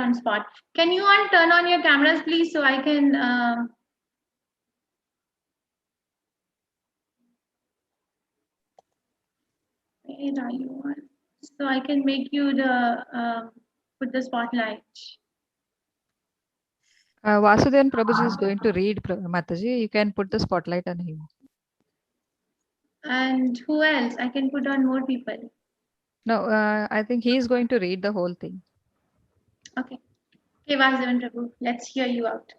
on spot. Can you all turn on your cameras, please, so I can... where are you all? So I can make you the... put the spotlight. Vasudevan Prabhuji is going to read, Mataji. You can put the spotlight on him. And who else? I can put on more people. No, I think he is going to read the whole thing. Okay. Okay, Vasudevan Prabhu, let's hear you out.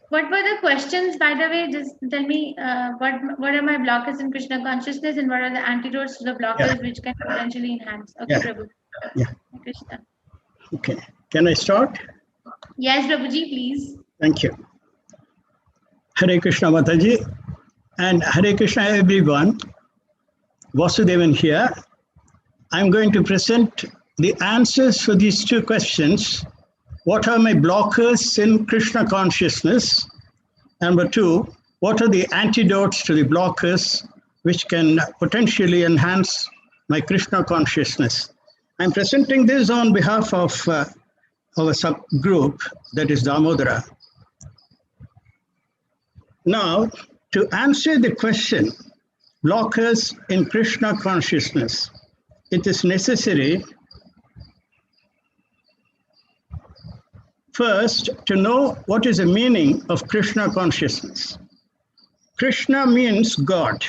What were the questions, by the way? Just tell me what are my blockers in Krishna consciousness and what are the antidotes to the blockers which can potentially enhance? Okay, Prabhu. Yeah. Krishna. Okay. Can I start? Yes, Prabhuji, please. Thank you. Hare Krishna Mataji and Hare Krishna everyone. Vasudevan here. I'm going to present the answers for these two questions. What are my blockers in Krishna consciousness? Number two, what are the antidotes to the blockers which can potentially enhance my Krishna consciousness? I'm presenting this on behalf of our subgroup, that is Damodara. Now, to answer the question, blockers in Krishna consciousness, it is necessary first to know what is the meaning of Krishna consciousness. Krishna means God,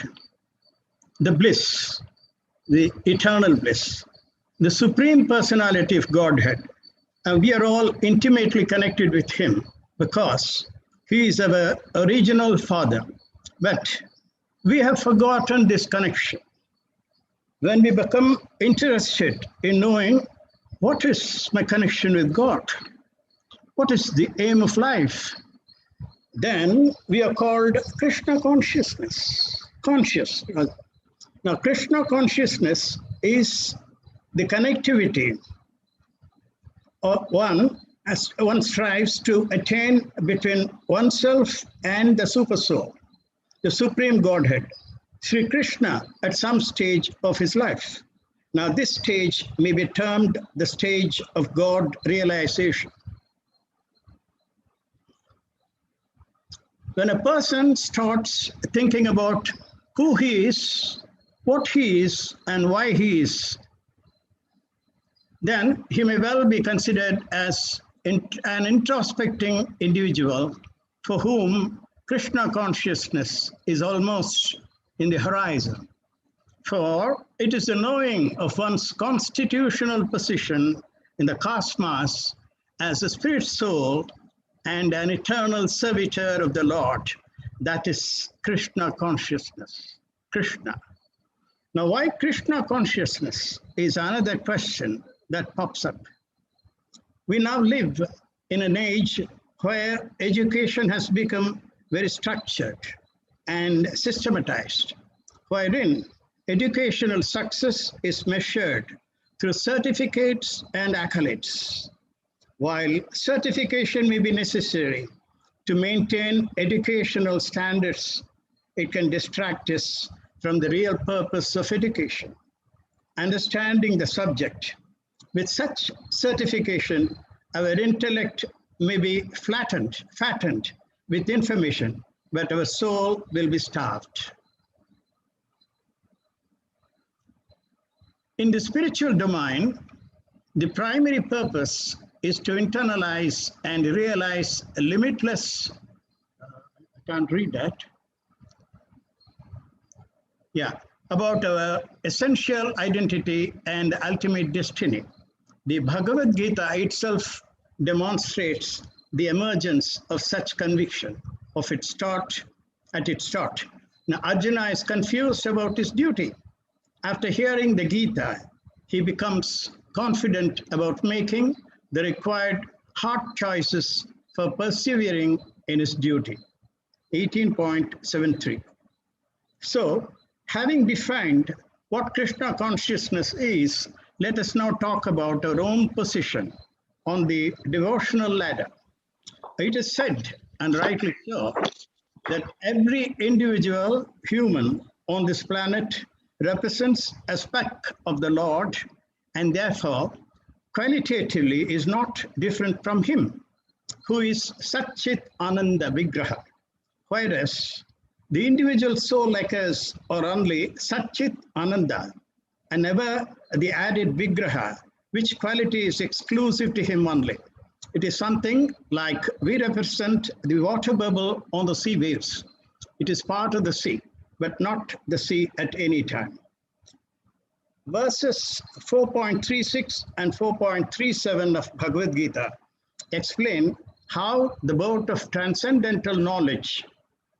the bliss, the eternal bliss, the supreme personality of Godhead. And we are all intimately connected with him because he is our original father. But we have forgotten this connection. When we become interested in knowing what is my connection with God, what is the aim of life, then we are called Krishna consciousness, conscious. Now, Krishna consciousness is the connectivity of one as one strives to attain between oneself and the Supersoul, the Supreme Godhead, Sri Krishna, at some stage of his life. Now, this stage may be termed the stage of God realization. When a person starts thinking about who he is, what he is, and why he is, then he may well be considered as an introspecting individual for whom Krishna consciousness is almost in the horizon. For it is the knowing of one's constitutional position in the cosmos as a spirit soul and an eternal servitor of the Lord. That is Krishna consciousness, Krishna. Now, why Krishna consciousness is another question that pops up. We now live in an age where education has become very structured and systematized, wherein educational success is measured through certificates and accolades. While certification may be necessary to maintain educational standards, it can distract us from the real purpose of education. Understanding the subject. With such certification, our intellect may be fattened with information, but our soul will be starved. In the spiritual domain, the primary purpose is to internalize and realize a limitless, I can't read that. Yeah, about our essential identity and ultimate destiny. The Bhagavad Gita itself demonstrates the emergence of such conviction at its start. Now, Arjuna is confused about his duty. After hearing the Gita, he becomes confident about making the required hard choices for persevering in his duty. 18.73. So, having defined what Krishna consciousness is, let us now talk about our own position on the devotional ladder. It is said, and rightly so, that every individual human on this planet represents a speck of the Lord and therefore qualitatively is not different from him, who is Satchit Ananda Vigraha, whereas the individual soul like us are only Satchit Ananda and never the added Vigraha, which quality is exclusive to him only. It is something like we represent the water bubble on the sea waves. It is part of the sea, but not the sea at any time. Verses 4.36 and 4.37 of Bhagavad Gita explain how the boat of transcendental knowledge,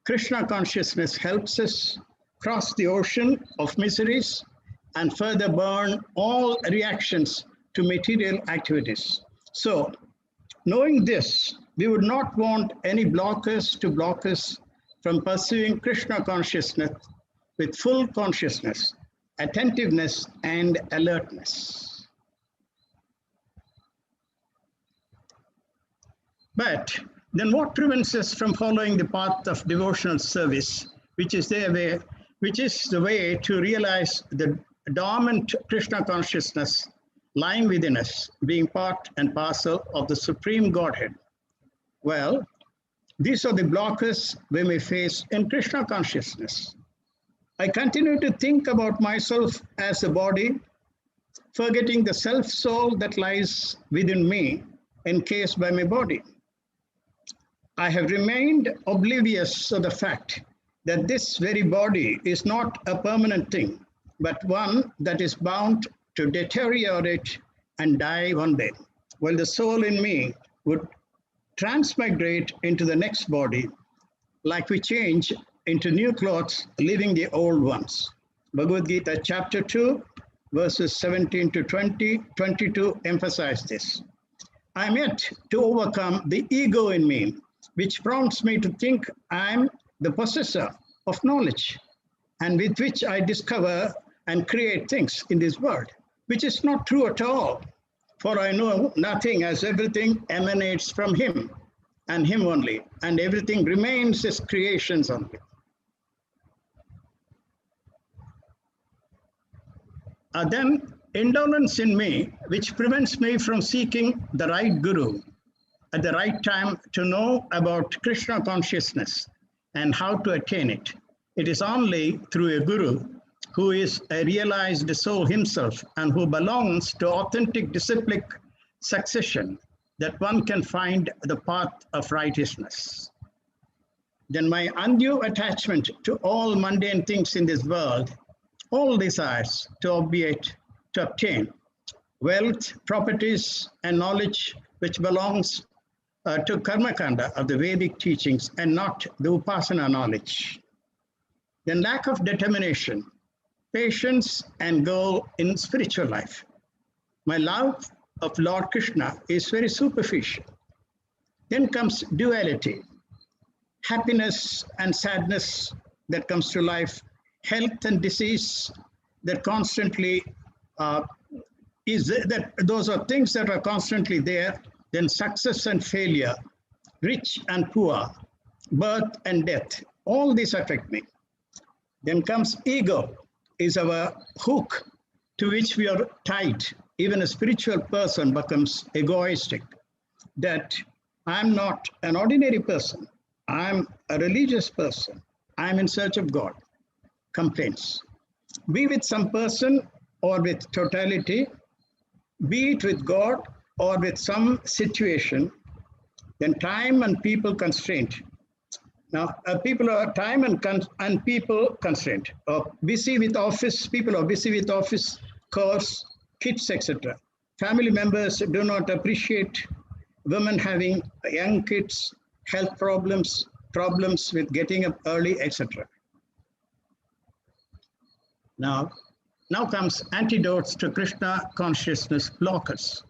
Krishna consciousness, helps us cross the ocean of miseries and further burn all reactions to material activities. So, knowing this, we would not want any blockers to block us from pursuing Krishna consciousness with full consciousness, attentiveness, and alertness. But then what prevents us from following the path of devotional service, which is the way to realize the dormant Krishna consciousness lying within us, being part and parcel of the Supreme Godhead? Well, these are the blockers we may face in Krishna consciousness. I continue to think about myself as a body, forgetting the self-soul that lies within me, encased by my body. I have remained oblivious of the fact that this very body is not a permanent thing, but one that is bound to deteriorate and die one day, while the soul in me would transmigrate into the next body, like we change into new clothes, leaving the old ones. Bhagavad Gita chapter 2, verses 17 to 22 emphasize this. I am yet to overcome the ego in me, which prompts me to think I am the possessor of knowledge, and with which I discover and create things in this world, which is not true at all. For I know nothing, as everything emanates from him and him only, and everything remains his creations only. Then indolence in me, which prevents me from seeking the right guru at the right time to know about Krishna consciousness and how to attain it. It is only through a guru who is a realized soul himself and who belongs to authentic disciplic succession that one can find the path of righteousness. Then my undue attachment to all mundane things in this world, all desires to obtain wealth, properties, and knowledge which belongs to Karmakanda of the Vedic teachings and not the Upasana knowledge. Then lack of determination, patience, and goal in spiritual life. My love of Lord Krishna is very superficial. Then comes duality, happiness and sadness that comes to life, health and disease that constantly those are things that are constantly there. Then success and failure, rich and poor, birth and death, all these affect me. Then comes ego, is our hook to which we are tied. Even a spiritual person becomes egoistic, that I'm not an ordinary person, I'm a religious person, I'm in search of God. Complaints. Be with some person or with totality, be it with God or with some situation, then time and people constraint. Now, people are time and people constraint. Busy with office, people are busy with office, course, kids, etc. Family members do not appreciate women having young kids, health problems, problems with getting up early, etc. Now comes antidotes to Krishna consciousness blockers.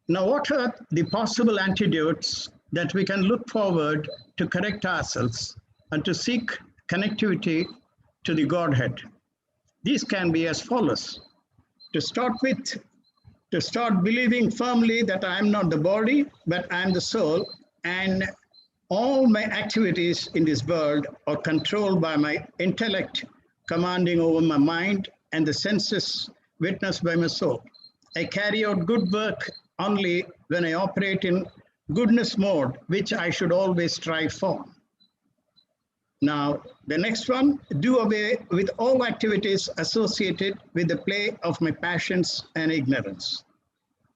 Now, what are the possible antidotes that we can look forward to correct ourselves and to seek connectivity to the Godhead? These can be as follows. To start believing firmly that I am not the body, but I am the soul, and all my activities in this world are controlled by my intellect, commanding over my mind and the senses witnessed by my soul. I carry out good work only when I operate in goodness mode, which I should always strive for. Now, the next one, do away with all activities associated with the play of my passions and ignorance.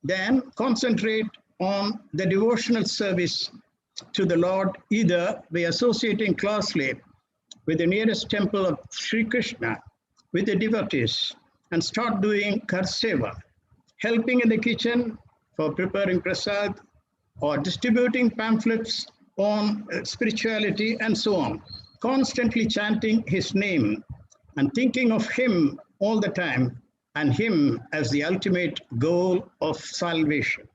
Then concentrate on the devotional service to the Lord, either by associating closely with the nearest temple of Sri Krishna, with the devotees, and start doing karseva, helping in the kitchen for preparing prasad, or distributing pamphlets on spirituality and so on. Constantly chanting his name and thinking of him all the time, and him as the ultimate goal of salvation.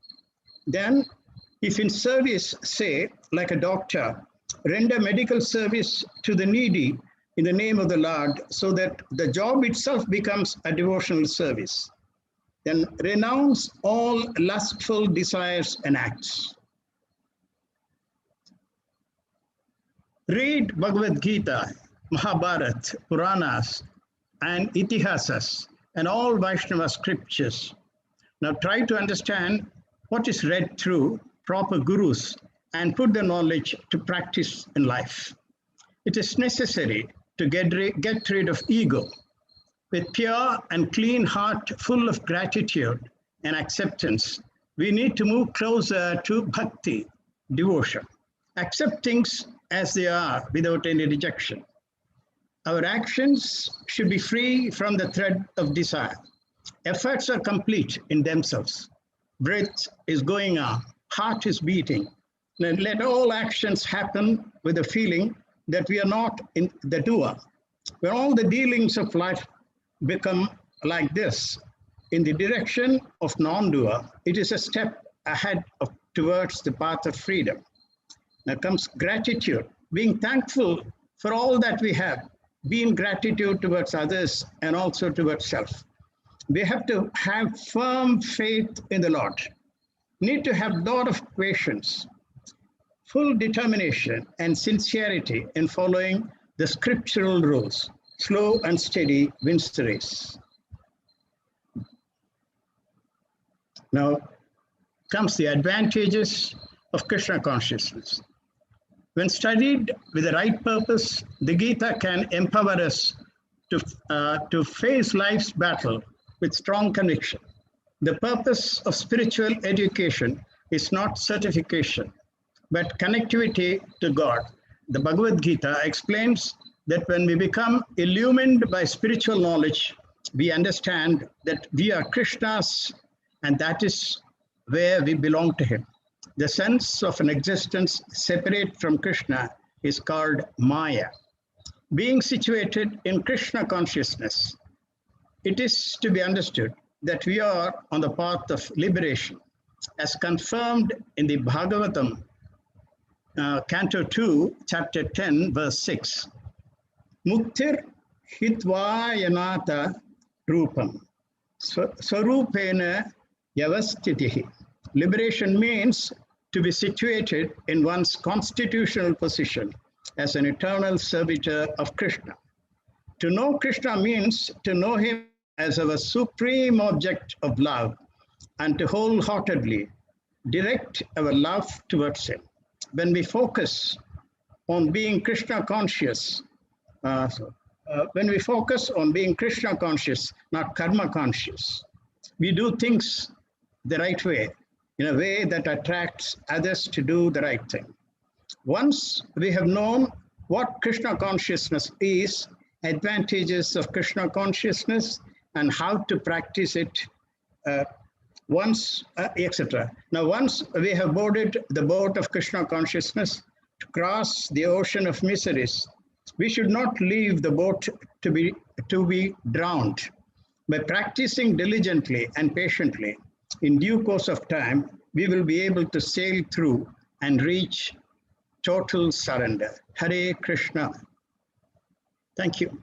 Then, if in service, say, like a doctor, render medical service to the needy in the name of the Lord, so that the job itself becomes a devotional service. Then renounce all lustful desires and acts. Read Bhagavad Gita, Mahabharata, Puranas, and Itihasas, and all Vaishnava scriptures. Now try to understand what is read through proper gurus and put the knowledge to practice in life. It is necessary to get rid of ego. With pure and clean heart full of gratitude and acceptance, we need to move closer to bhakti, devotion. Accept things as they are without any rejection. Our actions should be free from the thread of desire. Efforts are complete in themselves. Breath is going on, heart is beating. Let all actions happen with the feeling that we are not in the doer. When all the dealings of life become like this, in the direction of non-doer, it is a step ahead towards the path of freedom. Now comes gratitude, being thankful for all that we have, being gratitude towards others and also towards self. We have to have firm faith in the Lord, need to have a lot of patience, full determination and sincerity in following the scriptural rules. Slow and steady wins the race. Now comes the advantages of Krishna consciousness. When studied with the right purpose, the Gita can empower us to face life's battle with strong conviction. The purpose of spiritual education is not certification, but connectivity to God. The Bhagavad Gita explains that when we become illumined by spiritual knowledge, we understand that we are Krishna's, and that is where we belong to him. The sense of an existence separate from Krishna is called Maya. Being situated in Krishna consciousness, it is to be understood that we are on the path of liberation, as confirmed in the Bhagavatam, Canto 2, Chapter 10, verse 6. Muktir hitva yanata rupam, sarupena yavastitihi. Liberation means to be situated in one's constitutional position as an eternal servitor of Krishna. To know Krishna means to know him as our supreme object of love and to wholeheartedly direct our love towards him. When we focus on being Krishna conscious, not karma conscious, we do things the right way, in a way that attracts others to do the right thing. Once we have known what Krishna consciousness is, advantages of Krishna consciousness, and how to practice it, etc. Now, once we have boarded the boat of Krishna consciousness to cross the ocean of miseries, we should not leave the boat to be drowned. By practicing diligently and patiently, in due course of time, we will be able to sail through and reach total surrender. Hare Krishna. Thank you.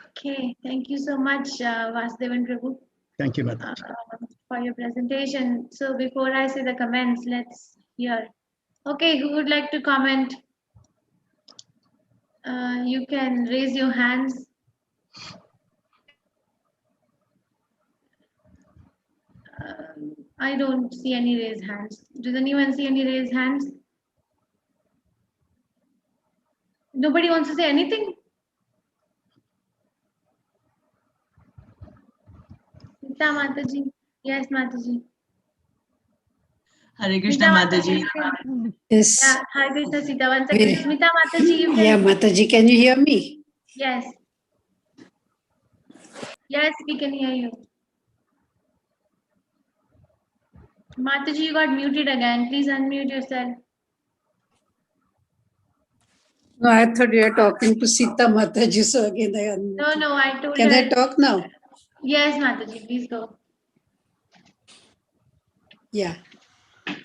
Okay, thank you so much, Vasudevan Prabhu, Thank you, Madam. for your presentation. So before I say the comments, let's hear. Okay, who would like to comment? You can raise your hands. I don't see any raised hands. Does anyone see any raised hands? Nobody wants to say anything? Sita Mataji. Yes, Mataji. Hare Krishna Mataji. Yes. Yeah, Hare Krishna Sita. One second. Very- Smita Mataji, you can. Yeah, Mataji, can you hear me? Yes. Yes, we can hear you. Mataji, you got muted again. Please unmute yourself. No, I thought you were talking to Sita Mataji, so again I No, unmuted. no, I told Can her. I talk now? Yes, Mataji, please go. Yeah.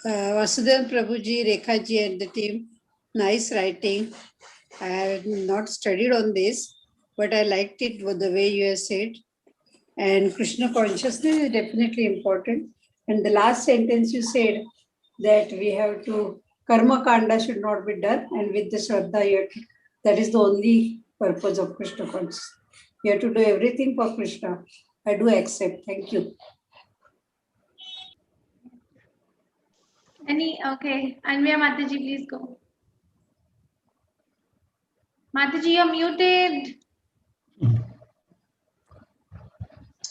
Vasudevan Prabhuji, Rekhaji and the team, nice writing. I have not studied on this, but I liked it with the way you have said. And Krishna consciousness is definitely important. And the last sentence you said that we have to, karma kanda should not be done. And with the Shraddha, you have to, that is the only purpose of Krishna consciousness. You have to do everything for Krishna. I do accept. Thank you. Okay. Anvya Mataji, please go. Mataji, you're muted.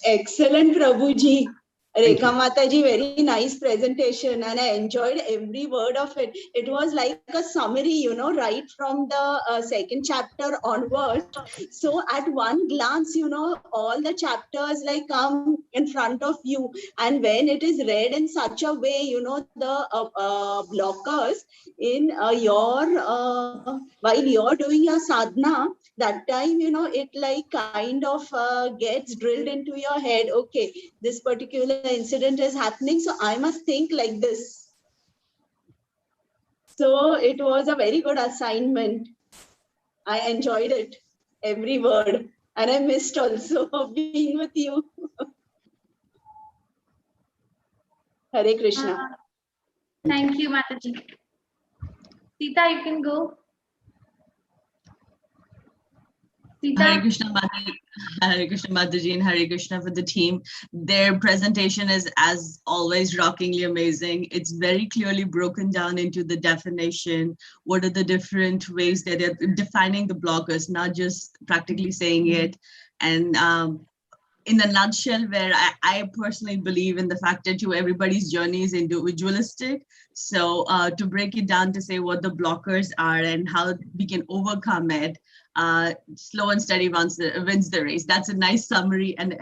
Excellent, Prabhuji. Thank you. Rekha Mataji, very nice presentation, and I enjoyed every word of it. It was like a summary, right from the second chapter onwards. So at one glance, all the chapters like come in front of you, and when it is read in such a way, the blockers in while you're doing your sadhana, that time, it like kind of gets drilled into your head. Okay, this particular incident is happening, so I must think like this. So it was a very good assignment. I enjoyed it, every word, and I missed also being with you. Hare Krishna. Thank you, Mataji. Sita, you can go. Hare Sita, Krishna Mataji, Hare Krishna Mataji and Hare Krishna for the team. Their presentation is, as always, rockingly amazing. It's very clearly broken down into the definition. What are the different ways that they're defining the blockers, not just practically saying it. And in a nutshell, where I personally believe in the fact that everybody's journey is individualistic. So to break it down to say what the blockers are and how we can overcome it, slow and steady wins the race. That's a nice summary, and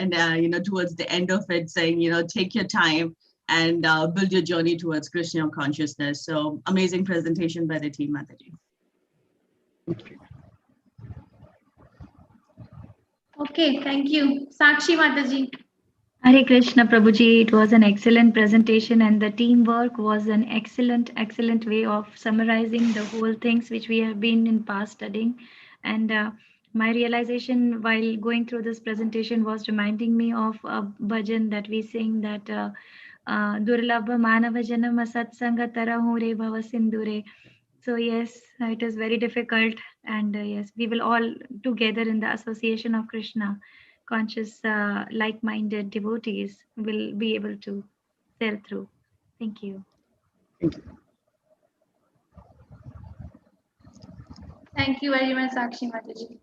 towards the end of it saying, take your time and build your journey towards Krishna consciousness. So amazing presentation by the team, Mataji. okay, thank you. Sakshi Mataji. Hare Krishna Prabhuji, it was an excellent presentation and the teamwork was an excellent way of summarizing the whole things which we have been in past studying. And my realization while going through this presentation was reminding me of a bhajan that we sing, that Durlabha Manava Janama Satsanga Tarahure Bhava Sindhure. So yes, it is very difficult, and yes, we will all together in the association of Krishna conscious, like-minded devotees will be able to sail through. Thank you. Thank you. Thank you very much, Sakshi Mataji.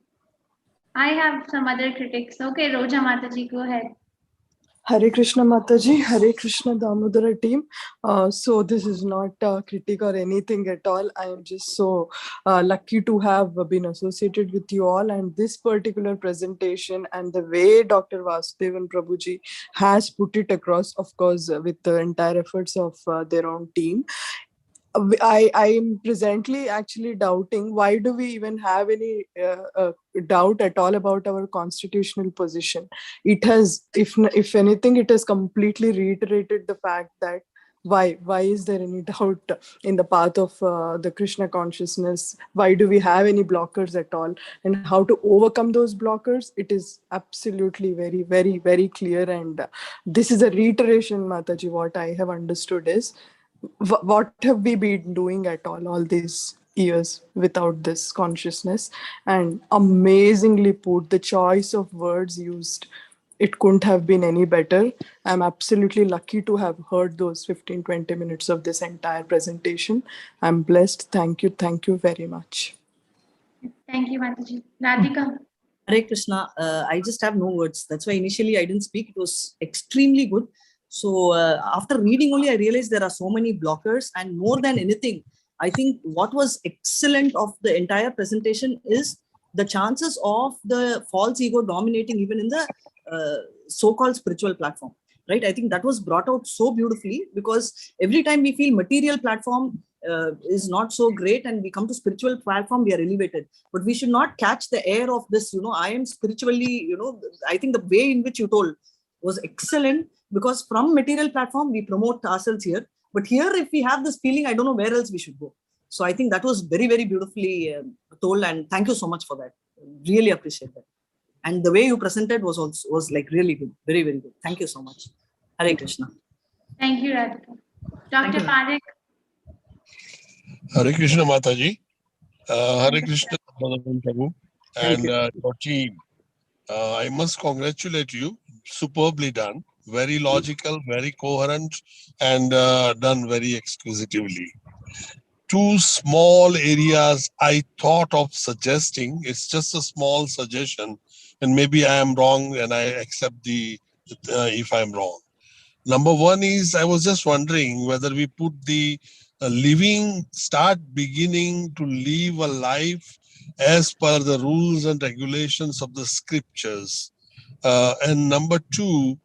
I have some other critics. Okay, Roja Mataji, go ahead. Hare Krishna Mataji, Hare Krishna Damodara team. So this is not a critique or anything at all. I am just so lucky to have been associated with you all, and this particular presentation and the way Dr. Vasudevan Prabhuji has put it across, of course, with the entire efforts of their own team. I am presently actually doubting why do we even have any doubt at all about our constitutional position. It has, if anything, it has completely reiterated the fact that why is there any doubt in the path of the Krishna consciousness? Why do we have any blockers at all? And how to overcome those blockers? It is absolutely very, very, very clear. And this is a reiteration, Mataji. What I have understood is, what have we been doing at all these years without this consciousness? And amazingly put, the choice of words used it couldn't have been any better. I'm absolutely lucky to have heard those 15-20 minutes of this entire presentation. I'm blessed. Thank you. Thank you very much. Thank you, Mataji. Radhika. Hare Krishna, I just have no words. That's why initially I didn't speak. It was extremely good. So after reading only, I realized there are so many blockers, and more than anything, I think what was excellent of the entire presentation is the chances of the false ego dominating even in the so-called spiritual platform, right? I think that was brought out so beautifully, because every time we feel material platform is not so great and we come to spiritual platform, we are elevated. But we should not catch the air of this, I am spiritually, I think the way in which you told was excellent, because from material platform, we promote ourselves here. But here, if we have this feeling, I don't know where else we should go. So I think that was very, very beautifully told. And thank you so much for that. Really appreciate that. And the way you presented was like really good. Very, very good. Thank you so much. Hare Krishna. Thank you, Radhika. Dr. Parekh. Hare Krishna Mataji. Hare Krishna Prabhu and your team. I must congratulate you. Superbly done. Very logical, very coherent, and done very exquisitely. Two small areas I thought of suggesting. It's just a small suggestion, and maybe I am wrong, and I accept if I'm wrong. Number one is, I was just wondering whether we put the beginning to live a life as per the rules and regulations of the scriptures. And number two,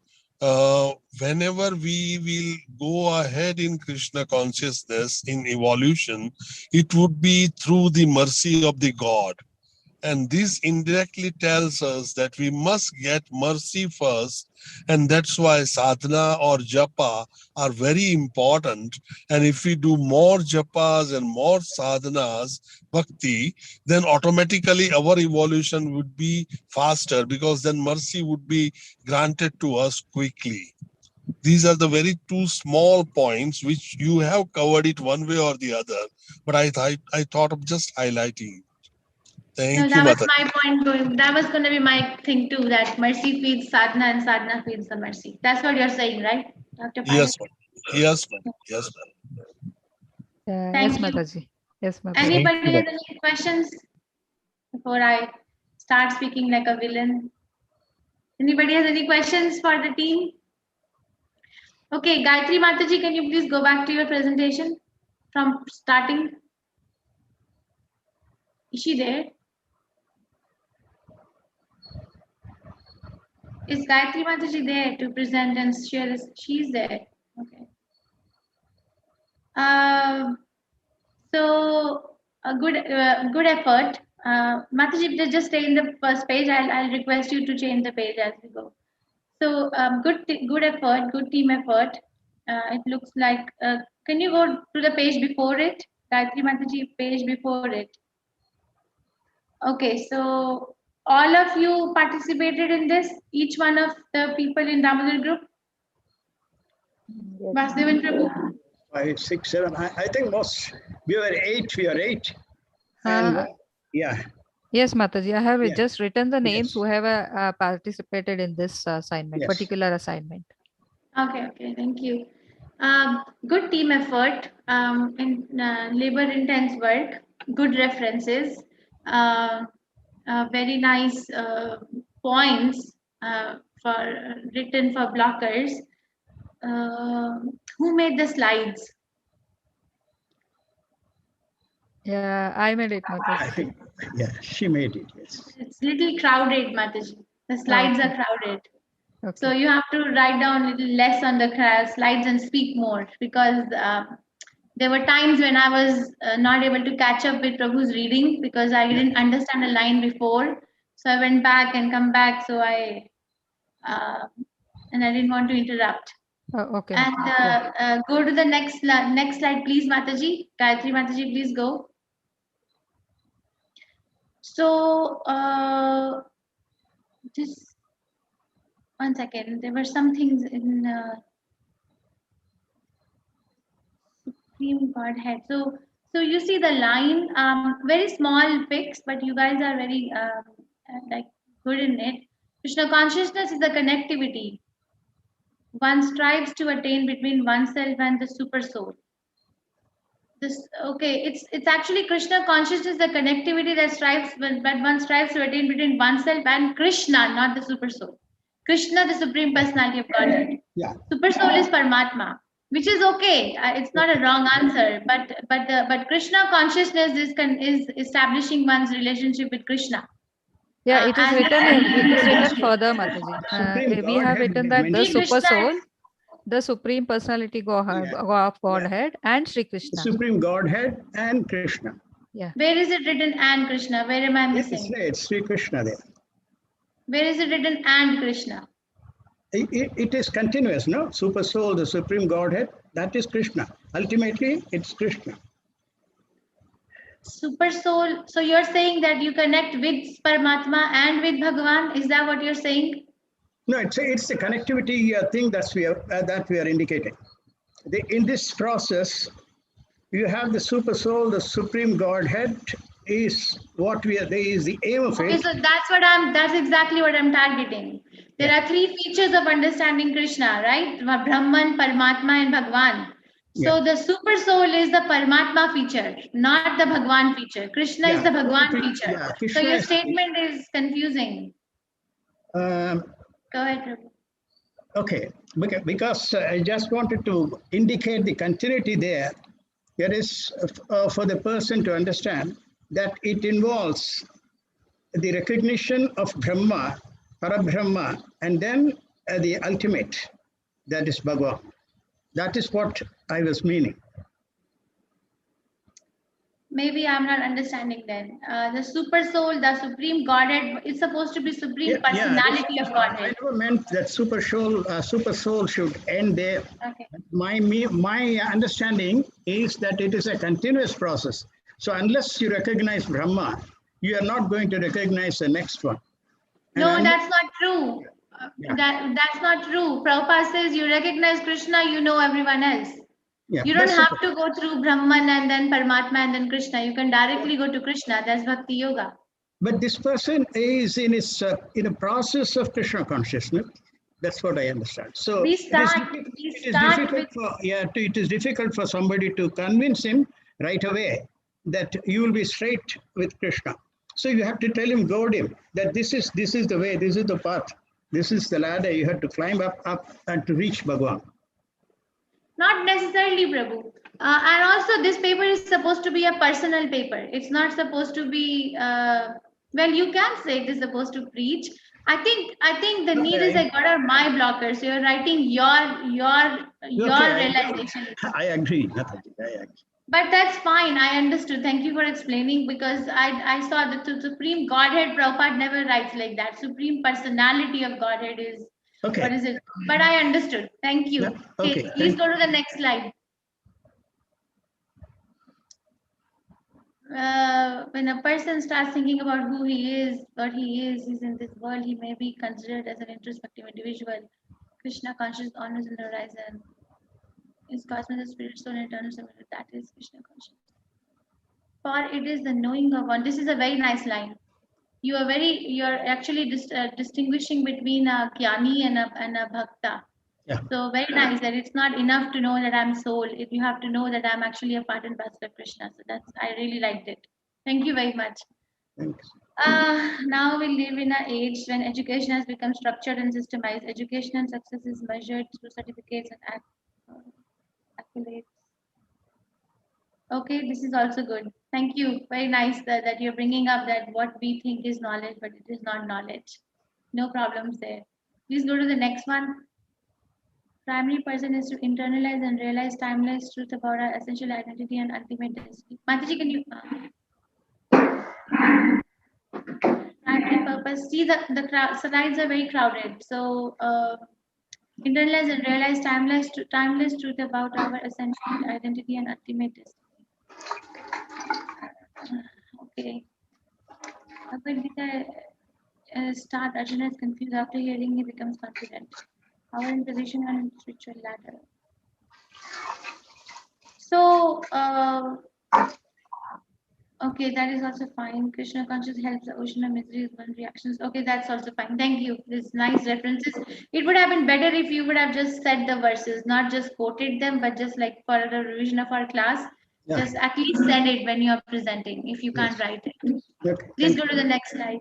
whenever we will go ahead in Krishna consciousness, in evolution, it would be through the mercy of the God. And this indirectly tells us that we must get mercy first. And that's why sadhana or japa are very important. And if we do more japas and more sadhanas, bhakti, then automatically our evolution would be faster, because then mercy would be granted to us quickly. These are the very two small points which you have covered it one way or the other. But I thought of just highlighting. Thank you, that was my point. That was going to be my thing too, that mercy feeds sadhana and sadhana feeds the mercy. That's what you're saying, right, Dr. Parekh? Yes, ma'am. Yes, ma'am. Yes, ma'am. Yes, Mataji. Yes, Mataji. Anybody has any questions before I start speaking like a villain? Anybody has any questions for the team? Okay, Gayatri Mataji, can you please go back to your presentation from starting? Is she there? Is Gayatri Mataji there to present and share this? She's there. Okay. So a good effort. Mataji, just stay in the first page. I'll request you to change the page as we go. So good effort, good team effort. It looks like. Can you go to the page before it, Gayatri Mataji? Page before it. Okay, so all of you participated in this, each one of the people in Damodar group? Vasudevan Prabhu? 5, 6, 7. I think we were 8. And yeah. Yes, Mataji, I have just written the names who have participated in this assignment, particular assignment. Okay, thank you. Good team effort and labor intense work, good references, very nice points written for blockers. Who made the slides? Yeah, I made it, Mataji. I think, she made it, yes. It's little crowded, Mataji. The slides are crowded. Okay. So you have to write down a little less on the slides and speak more, because there were times when I was not able to catch up with Prabhu's reading because I didn't understand a line before. So I went back and come back. So I didn't want to interrupt. Oh, okay. And go to the next slide, please, Mataji. Gayatri Mataji, please go. So just 1 second. There were some things in Supreme Godhead. So you see the line, very small fix, but you guys are very like good in it. Krishna consciousness is the connectivity one strives to attain between oneself and the super soul. It's actually Krishna consciousness, the connectivity that one strives to attain between oneself and Krishna, not the super soul. Krishna, the supreme personality of Godhead. Yeah. Super soul is Paramatma, which is okay. It's not a wrong answer, but Krishna consciousness is establishing one's relationship with Krishna. Yeah, it is written further, Mataji. We have written that the super soul, the supreme personality of Godhead, and Sri Krishna. Supreme Godhead and Krishna. Yeah. Where is it written and Krishna? Where am I missing? It's Sri Krishna there. Where is it written and Krishna? It is continuous, no? Super soul, the supreme Godhead, that is Krishna. Ultimately, it's Krishna. Super soul. So you're saying that you connect with Paramatma and with Bhagavan? Is that what you're saying? No, it's the connectivity thing that we are indicating. In this process, you have the super soul, the supreme Godhead is what is the aim of it. Okay, so that's exactly what I'm targeting. There are three features of understanding Krishna, right? Brahman, Paramatma, and Bhagavan. So the super soul is the Paramatma feature, not the Bhagavan feature. Krishna is the Bhagavan feature. Yeah, so your statement is confusing. Go ahead, Prabhu. Okay, because I just wanted to indicate the continuity there. There is for the person to understand that it involves the recognition of Brahma, Parabrahma, and then the ultimate, that is Bhagavan. That is what I was meaning. Maybe I'm not understanding then. The super soul, the supreme Godhead, it's supposed to be supreme personality of Godhead. I never meant that super soul should end there. Okay. My understanding is that it is a continuous process. So unless you recognize Brahma, you are not going to recognize the next one. No, that's not true. That's not true. Prabhupada says you recognize Krishna, you know everyone else. Yeah, you don't have to go through Brahman and then Paramatma and then Krishna. You can directly go to Krishna. That's Bhakti Yoga. But this person is in a process of Krishna consciousness. That's what I understand. So it is difficult for somebody to convince him right away that you will be straight with Krishna. So you have to tell him, goad him, that this is the way, this is the path, this is the ladder you have to climb up and to reach Bhagavan. Not necessarily, Prabhu. And also this paper is supposed to be a personal paper. It's not supposed to be, well, you can say it is supposed to preach. I think the need is I got out my blocker. So you're writing your realization. I agree. I agree. But that's fine. I understood. Thank you for explaining, because I saw that the Supreme Godhead, Prabhupada never writes like that. Supreme Personality of Godhead is, what is it? But I understood. Thank you. Yeah. Okay. Please go to the next slide. When a person starts thinking about who he is, what he is in this world, he may be considered as an introspective individual. Krishna conscious honors in the horizon. Is cosmos the spirit soul and eternal soul? That is Krishna conscious. For it is the knowing of one. This is a very nice line. You're actually distinguishing between a Jnani and a Bhakta. Yeah. So very nice that it's not enough to know that I'm soul. If you have to know that I'm actually a part and parcel of Krishna. So I really liked it. Thank you very much. Thanks. Now we live in an age when education has become structured and systemized. Education and success is measured through certificates and accolades. Okay, this is also good. Thank you. Very nice that you're bringing up that what we think is knowledge, but it is not knowledge. No problems there. Please go to the next one. Primary person is to internalize and realize timeless truth about our essential identity and ultimate destiny. Mataji, can you? Primary purpose. See, the slides are very crowded. So, internalize and realize timeless truth about our essential identity and ultimate destiny. Okay. Bhagavad Gita start Arjuna is confused. After hearing, he becomes confident. Our in position on spiritual ladder. So Okay, that is also fine. Krishna conscious helps the ocean of misery is one reactions. Okay, that's also fine. Thank you. This nice references. It would have been better if you would have just said the verses, not just quoted them, but just like for the revision of our class, Yeah. just at least send it when you are presenting, if you can't write it. Okay, Please thank go to the next slide.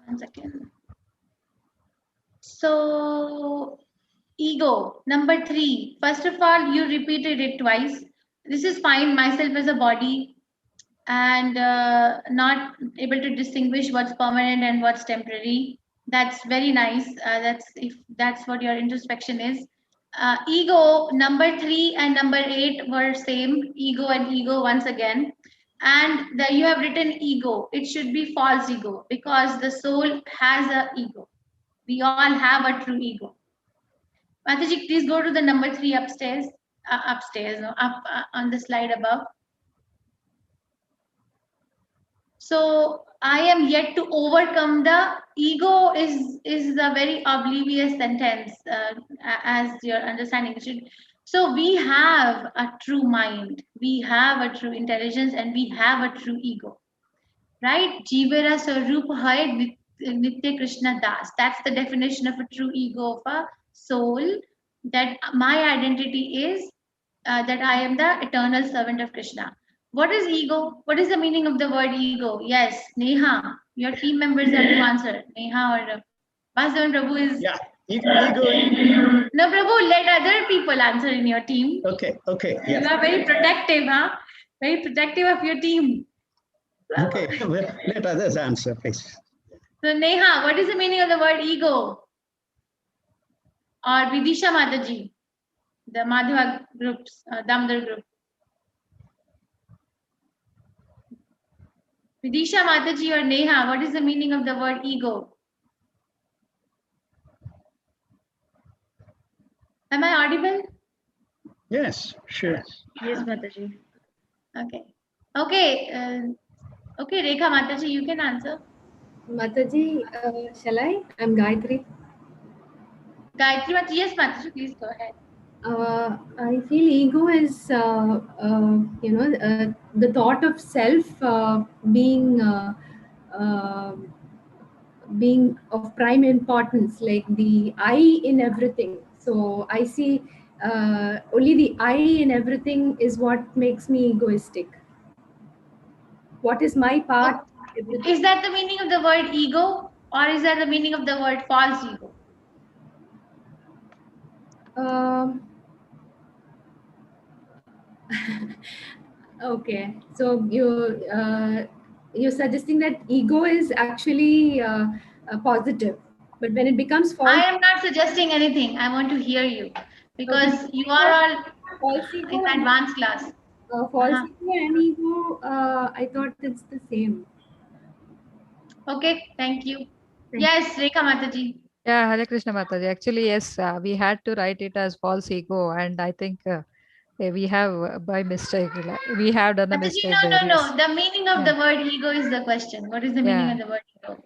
One second. So, ego, number 3. First of all, you repeated it twice. This is fine, myself as a body, and not able to distinguish what's permanent and what's temporary. That's very nice. That's if that's what your introspection is. Ego, number 3 and number 8 were same. Ego and ego once again. And you have written ego. It should be false ego because the soul has a ego. We all have a true ego. Mataji, please go to the number 3 upstairs. Up on the slide above. So I am yet to overcome the ego is a very oblivious sentence as your understanding should. So we have a true mind, we have a true intelligence, and we have a true ego, right? Jivera Sarup Hai Nitya Krishna Das. That's the definition of a true ego of a soul. That my identity is that I am the eternal servant of Krishna. What is ego? What is the meaning of the word ego? Yes, Neha, your team members have to answer. Neha or Vasudevan Prabhu is. Yeah, ego. No, Prabhu, let other people answer in your team. Okay, yes. You are very protective, huh? Very protective of your team. Okay, well, let others answer, please. So, Neha, what is the meaning of the word ego? Or Vidisha Mataji, the Madhava groups, Damodar group. Vidisha Mataji or Neha, what is the meaning of the word ego? Am I audible? Yes, sure. Yes, Mataji. Okay. Okay, Rekha Mataji, you can answer. Mataji, shall I? I'm Gayatri. Gayatri Mataji, yes, Mataji, please go ahead. I feel ego is, the thought of self being of prime importance, like the I in everything. So I see only the I in everything is what makes me egoistic. What is my part? Is that the meaning of the word ego, or is that the meaning of the word false ego? Okay, so you're suggesting that ego is actually positive, but when it becomes false, I am not suggesting anything. I want to hear you because you are all in advanced class. False ego and ego, I thought it's the same. Okay, thank you. Yes, Rekha Mataji. Yeah, Hare Krishna Mataji. Actually, yes, we had to write it as false ego, and I think we have by mistake. We have done a mistake. No. The meaning of the word ego is the question. What is the meaning of the word ego?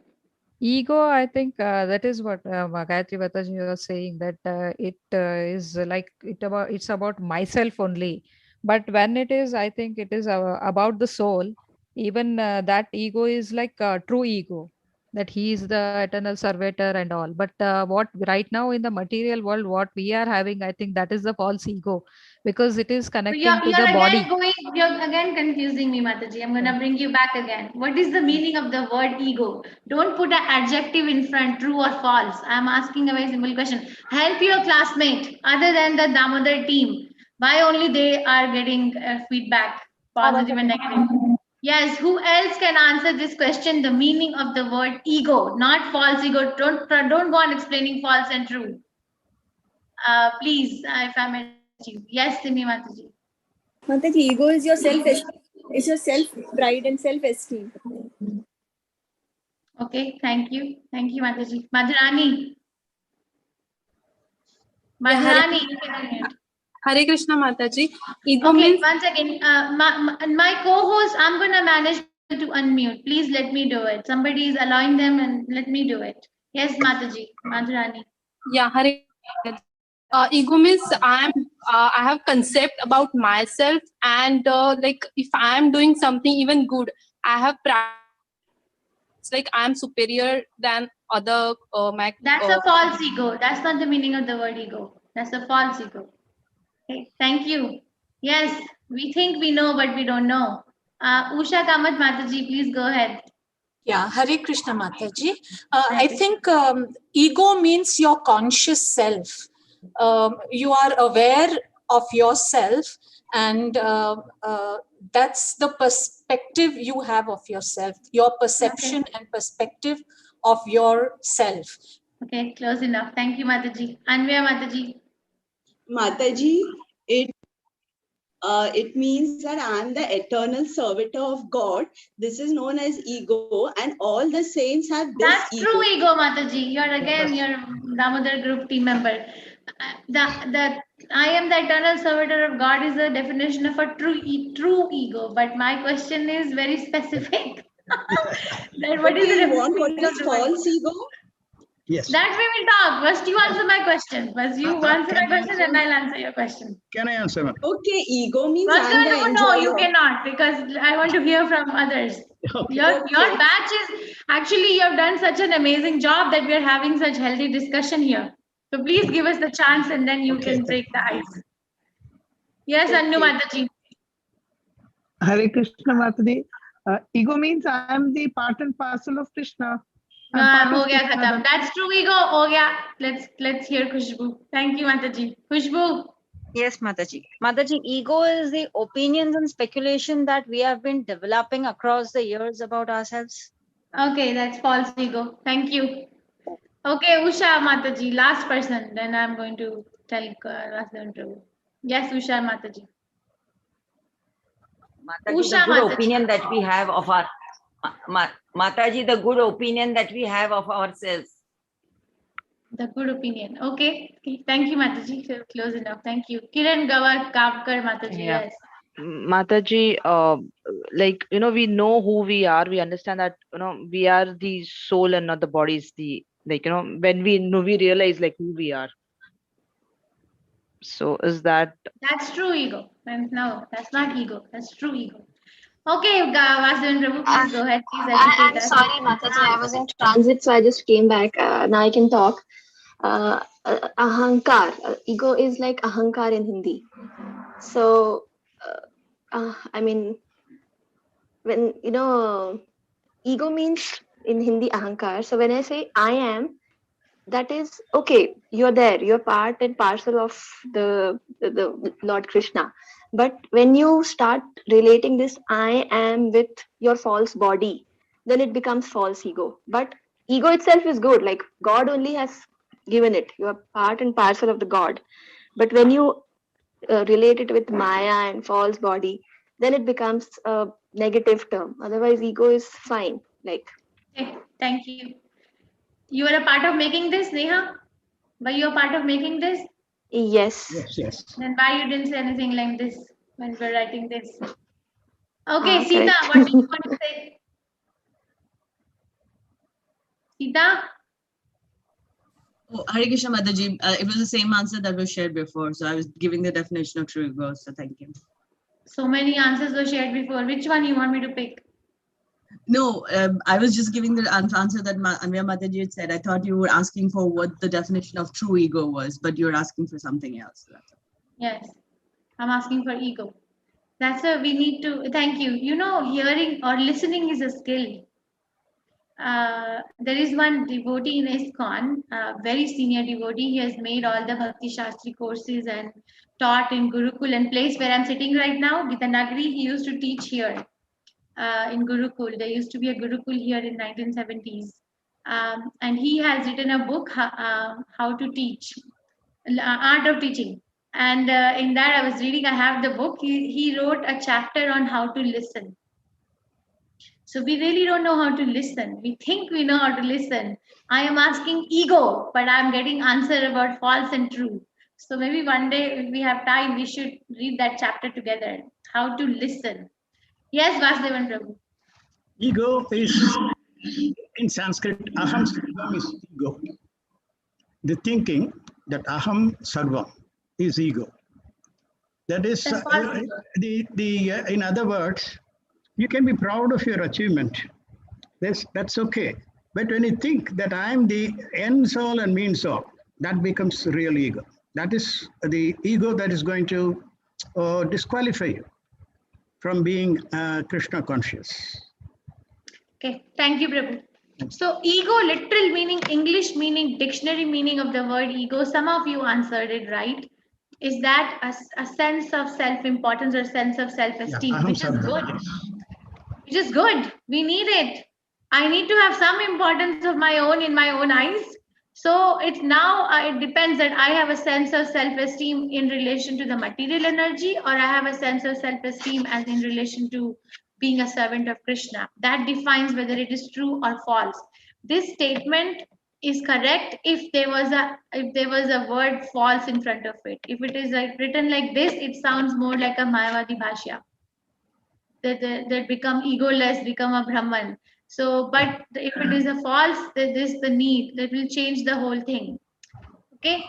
Ego, I think that is what Gayatri Mataji was saying, that it is like it's about myself only. But when it is, I think it is about the soul. Even that ego is like true ego, that he is the eternal servitor and all. But what right now in the material world, what we are having, I think that is the false ego, because it is connecting to the body. You're again confusing me, Mataji. I'm going to bring you back again. What is the meaning of the word ego? Don't put an adjective in front, true or false. I'm asking a very simple question. Help your classmate other than the Damodar team. Why only they are getting feedback, positive and negative? Yes, who else can answer this question? The meaning of the word ego, not false ego. Don't go on explaining false and true. Please, if I may ask you. Yes, Simi Mataji. Mataji, ego is your self-esteem. It's your self-pride and self-esteem. Okay, thank you. Thank you, Mataji. Madhurani. Madhurani, you can unmute. Hare Krishna Mataji. Ego okay, means... once again, my co-host, I'm going to manage to unmute. Please let me do it. Somebody is allowing them and let me do it. Yes, Mataji, Madhurani. Yeah, Hare. Ego means I have concept about myself, and like if I am doing something even good, I have it's like I am superior than other That's a false ego. That's not the meaning of the word ego. That's a false ego. Okay, thank you. Yes, we think we know, but we don't know. Usha Kamat Mataji, please go ahead. Yeah, Hare Krishna Mataji. I think ego means your conscious self. You are aware of yourself, and that's the perspective you have of yourself, your perception and perspective of yourself. Okay, close enough. Thank you, Mataji. Anvya Mataji. Mataji, it means that I am the eternal servitor of God. This is known as ego, and all the saints have this That's ego. true ego, Mataji. You're again your Damodar group team member. The I am the eternal servitor of God is the definition of a true ego. But my question is very specific. That what is the definition what is of the false ego? Yes. That we will talk. First, you answer my question. First, you answer my question, and I'll answer your question. Can I answer? Okay, ego means First, no, you enjoyer. cannot, because I want to hear from others. Okay. Your batch is actually, you have done such an amazing job that we are having such healthy discussion here. So please give us the chance, and then you can break the ice. Yes, Annu Mataji. Hare Krishna Mataji. Ego means I am the part and parcel of Krishna. Ho gaya khatam. That's true ego. Ho gaya. Let's hear Khushbu. Thank you, Mataji. Khushbu. Yes, Mataji. Mataji, ego is the opinions and speculation that we have been developing across the years about ourselves. Okay, that's false ego. Thank you. Okay, Usha Mataji, last person. Then I'm going to tell Vasudevan Prabhu. Yes, Usha Mataji. Mataji, the good opinion that we have of our Mataji, the good opinion that we have of ourselves. The good opinion. Okay. Thank you, Mataji. Close enough. Thank you. Kiran Gawar Kapkar Mataji. Yeah. Yes. Mataji, like, we know who we are. We understand that, we are the soul and not the body. Is the, like, when we know, we realize like who we are. So is that? That's true ego. And no, that's not ego. That's true ego. Okay, Vasudevan Prabhu, please go ahead. Please educate I'm us. sorry, Mataji, I was in transit, so I just came back. Now I can talk. Ahankar. Ego is like ahankar in Hindi. So, I mean, when, ego means in Hindi ahankar. So when I say I am, that is, okay, you're there. You're part and parcel of the Lord Krishna. But when you start relating this I am with your false body, then it becomes false ego. But ego itself is good. Like God only has given it. You are part and parcel of the God. But when you relate it with Maya and false body, then it becomes a negative term. Otherwise, ego is fine. Like. Okay, thank you. You are a part of making this, Neha? Were you a part of making this? Yes. Yes. Then why you didn't say anything like this when we're writing this? Okay, Sita, correct. what do you want to say? Sita? Oh, Hare Krishna Mataji, it was the same answer that was shared before. So I was giving the definition of true ego. So thank you. So many answers were shared before. Which one you want me to pick? No, I was just giving the answer that Anvya Mataji had said. I thought you were asking for what the definition of true ego was, but you're asking for something else. Yes, I'm asking for ego. That's a, we need to, thank you. Hearing or listening is a skill. There is one devotee in ISKCON, very senior devotee. He has made all the Bhakti Shastri courses and taught in Gurukul, and place where I'm sitting right now, Gitanagari. He used to teach here in Gurukul. There used to be a Gurukul here in 1970s. And he has written a book, How to Teach, Art of Teaching. And in that I was reading, I have the book. He wrote a chapter on how to listen. So we really don't know how to listen. We think we know how to listen. I am asking ego, but I'm getting answer about false and true. So maybe one day, if we have time, we should read that chapter together. How to listen. Yes, Vasudevan Prabhu. Ego is, in Sanskrit, aham is ego. the thinking that aham sarvam is ego. That is, That's possible. in other words, you can be proud of your achievement. That's okay. But when you think that I am the ends all and means all, that becomes real ego. That is the ego that is going to disqualify you from being Krishna conscious. Okay, thank you, Prabhu. So ego, literal meaning, English meaning, dictionary meaning of the word ego, some of you answered it right. Is that a sense of self-importance or sense of self-esteem, Yeah, which is good. Which is good. We need it. I need to have some importance of my own in my own eyes. So it's now, it depends that I have a sense of self-esteem in relation to the material energy, or I have a sense of self-esteem as in relation to being a servant of Krishna. That defines whether it is true or false. This statement is correct if there was a word false in front of it. If it is like written like this, it sounds more like a Mayavadi Bhashya. That become egoless, become a Brahman. So, but if it is a false, that is the need that will change the whole thing. Okay,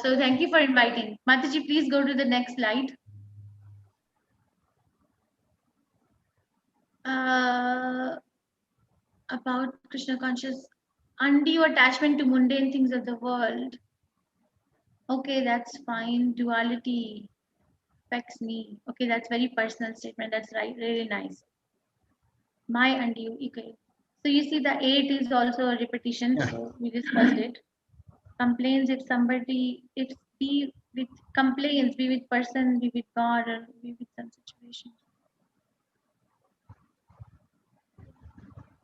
so thank you for inviting. Mataji, please go to the next slide. About Krishna conscious, undue attachment to mundane things of the world. Okay, that's fine. Duality affects me. Okay, that's very personal statement. That's right, really nice. My undue, okay. So you see the 8 is also a repetition, so we discussed it. Complaints, if somebody, if be with complaints, be with person, be with God, or be with some situation.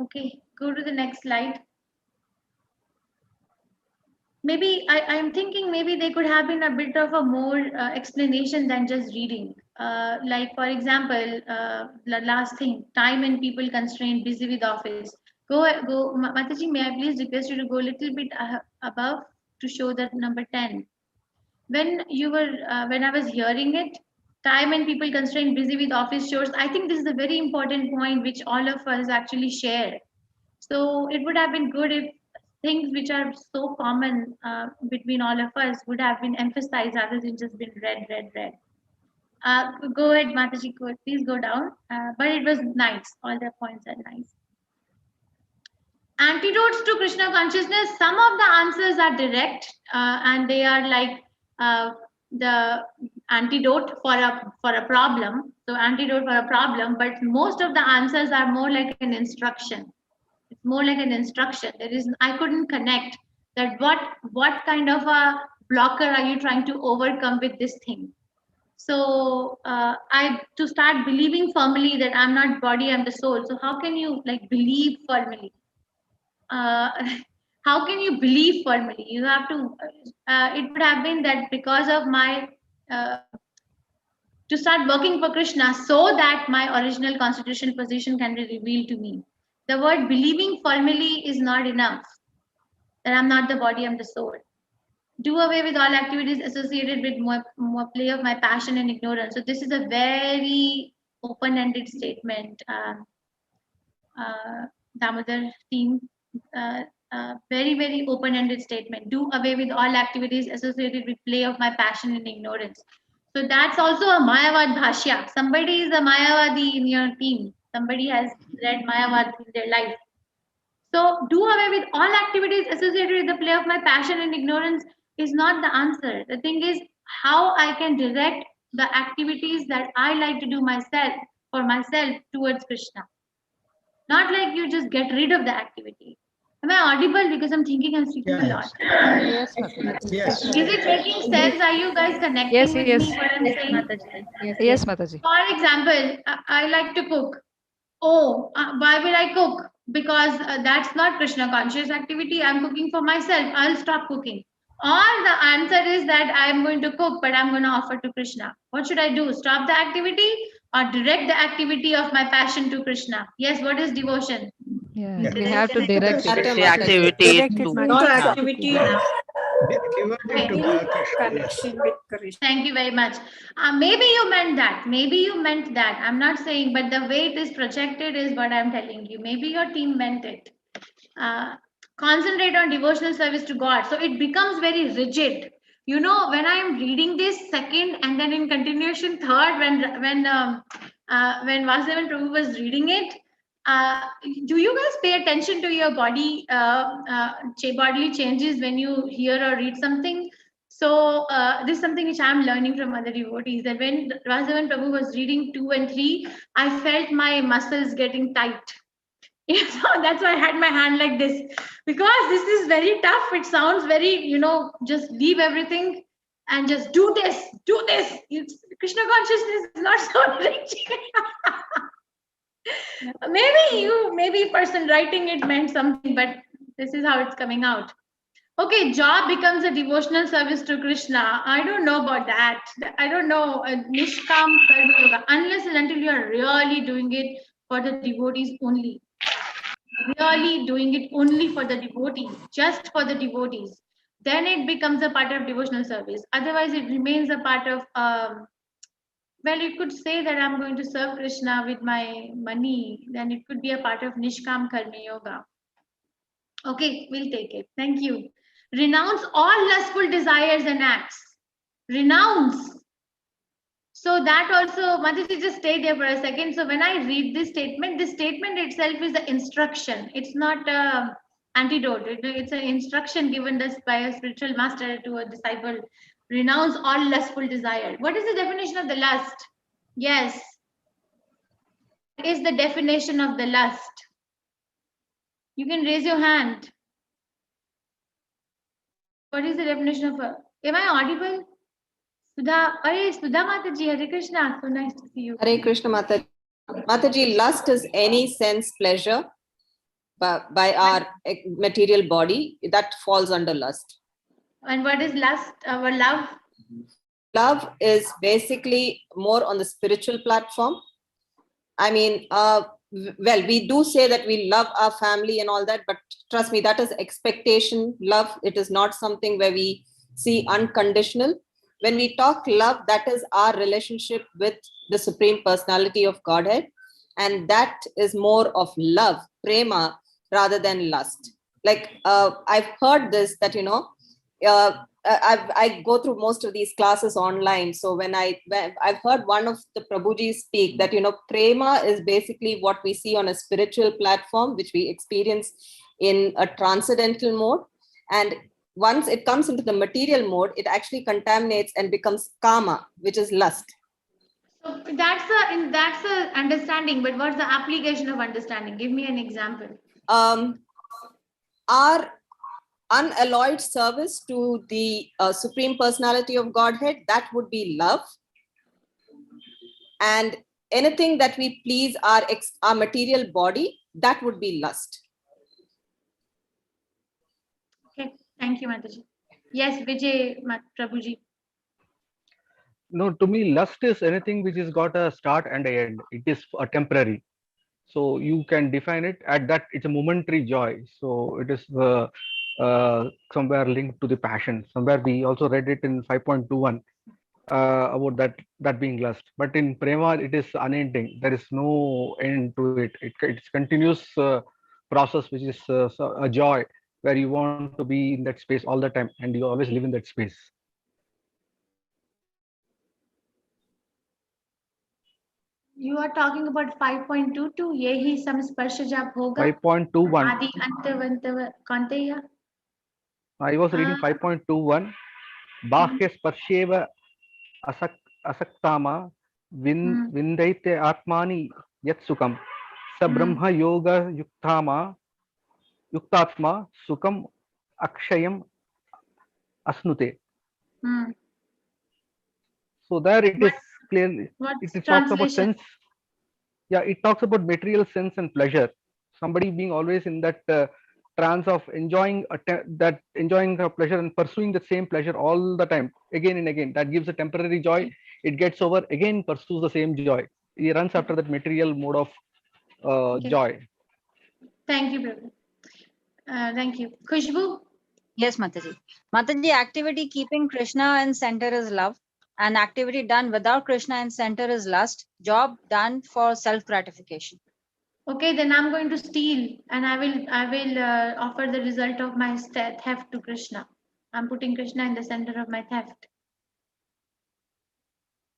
Okay, go to the next slide. Maybe I'm thinking maybe they could have been a bit of a more explanation than just reading. Like for example, the last thing, time and people constrained, busy with office. Go, Mataji, may I please request you to go a little bit above to show that number 10. When you were, when I was hearing it, time and people constrained, busy with office chores, I think this is a very important point which all of us actually share. So it would have been good if things which are so common between all of us would have been emphasized rather than just been read. Go ahead, Mataji, please go down. But it was nice. All the points are nice. Antidotes to Krishna consciousness. Some of the answers are direct and they are like the antidote for a problem. So antidote for a problem, but most of the answers are more like an instruction. It's more like an instruction. There is, I couldn't connect that what kind of a blocker are you trying to overcome with this thing. So to start believing firmly that I'm not body, I'm the soul. So how can you like believe firmly? How can you believe firmly? You have to, it would have been that because of my, to start working for Krishna so that my original constitutional position can be revealed to me. The word believing firmly is not enough. That I'm not the body, I'm the soul. Do away with all activities associated with more play of my passion and ignorance. So this is a very open-ended statement. Damodar team, very, very open-ended statement. Do away with all activities associated with play of my passion and ignorance. So that's also a Mayavad Bhashya. Somebody is a Mayavadi in your team. Somebody has read Mayavad in their life. So do away with all activities associated with the play of my passion and ignorance is not the answer. The thing is how I can direct the activities that I like to do myself for myself towards Krishna. Not like you just get rid of the activity. Am I audible? Because I'm thinking I'm speaking a lot. Yes, yes. Is it making sense? Are you guys connecting with me what I'm saying? Yes, Mataji. For example, I like to cook. Oh, why will I cook? Because that's not Krishna conscious activity. I'm cooking for myself. I'll stop cooking. Or the answer is that I'm going to cook, but I'm going to offer to Krishna. What should I do? Stop the activity or direct the activity of my passion to Krishna? Yes, what is devotion? Yeah, we have to direct it. The activity Connection with Krishna. Thank you very much. Maybe you meant that. Maybe you meant that. I'm not saying, but the way it is projected is what I'm telling you. Maybe your team meant it. concentrate on devotional service to God. So it becomes very rigid. You know, when I am reading this second and then in continuation third, when Vasudevan Prabhu was reading it, do you guys pay attention to your bodily changes when you hear or read something? So this is something which I'm learning from other devotees, that when Vasudevan Prabhu was reading 2 and 3, I felt my muscles getting tight. So that's why I had my hand like this, because this is very tough. It sounds very, just leave everything and just do this. Krishna consciousness is not so rich. maybe person writing it meant something, but this is how it's coming out. Okay, job becomes a devotional service to Krishna. I don't know about that. I don't know. Nishkam Karma Yoga, unless and until you are really doing it for the devotees only. Really doing it only for the devotees, just for the devotees, then it becomes a part of devotional service. Otherwise, it remains a part of, well, you could say that I'm going to serve Krishna with my money. Then it could be a part of Nishkam Karma Yoga. Okay, we'll take it. Thank you. Renounce all lustful desires and acts. Renounce. So that also, Mataji, just stay there for a second. So when I read this statement itself is the instruction. It's not an antidote. It's an instruction given us by a spiritual master to a disciple. Renounce all lustful desire. What is the definition of the lust? Yes. What is the definition of the lust? You can raise your hand. What is the definition of a? Am I audible? Sudha Mataji, Hare Krishna. So nice to see you. Hare Krishna Mataji. Mataji, lust is any sense pleasure by our material body. That falls under lust. And what is lust? Our love? Love is basically more on the spiritual platform. I mean, well, we do say that we love our family and all that, but trust me, that is expectation love. It is not something where we see unconditional. When we talk love, that is our relationship with the Supreme Personality of Godhead. And that is more of love, prema, rather than lust. Like I've heard this, that, I go through most of these classes online. So when I've heard one of the Prabhuji speak that, prema is basically what we see on a spiritual platform, which we experience in a transcendental mode. And once it comes into the material mode, it actually contaminates and becomes kama, which is lust. So that's the understanding, but what's the application of understanding? Give me an example. Our unalloyed service to the Supreme Personality of Godhead, that would be love. And anything that we please our material body, that would be lust. Okay, thank you, Mataji. Yes, Vijay Prabhuji. No, to me, lust is anything which has got a start and an end. It is a temporary. So you can define it at that. It's a momentary joy. So it is somewhere linked to the passion. Somewhere we also read it in 5.21 about that being lust. But in prema, it is unending. There is no end to it. It's continuous process, which is a joy, where you want to be in that space all the time, and you always live in that space. You are talking about 5.22. Yehi samsparshaja bhoga. 5.21. Adi antavanta kanteya. I was reading 5.21. Bahya sparsheva asaktama vindaite atmani yat sukam sa brahma yoga yuktatma sukam akshayam asnute. So there it is clearly. It talks about sense. Yeah, it talks about material sense and pleasure. Somebody being always in that trance of enjoying the pleasure and pursuing the same pleasure all the time, again and again. That gives a temporary joy. It gets over, again pursues the same joy. He runs after that material mode of joy. Thank you, brother. Thank you. Khushbu? Yes, Mataji. Mataji, activity keeping Krishna in center is love. And activity done without Krishna in center is lust. Job done for self-gratification. Okay, then I'm going to steal, and I will offer the result of my theft to Krishna. I'm putting Krishna in the center of my theft.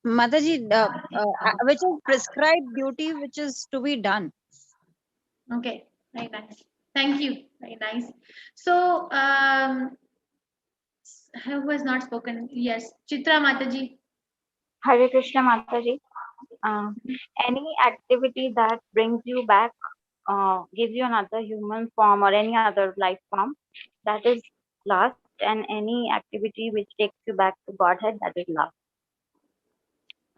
Mataji, which is prescribed duty, which is to be done. Okay, very nice. Thank you. Very nice. So, who has not spoken? Yes, Chitra Mataji. Hare Krishna Mataji. Any activity that brings you back, gives you another human form or any other life form, that is lust, and any activity which takes you back to Godhead, that is love.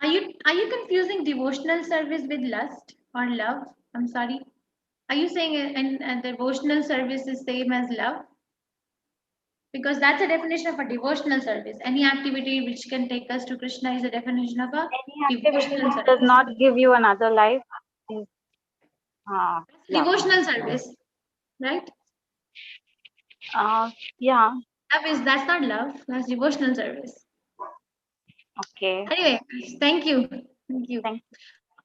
Are you confusing devotional service with lust or love? I'm sorry. Are you saying a devotional service is same as love? Because that's a definition of a devotional service. Any activity which can take us to Krishna is a definition of a devotional service. Does not give you another life. Is, devotional service, right? Yeah. That's not love. That's devotional service. Okay. Anyway, thank you. Thank you.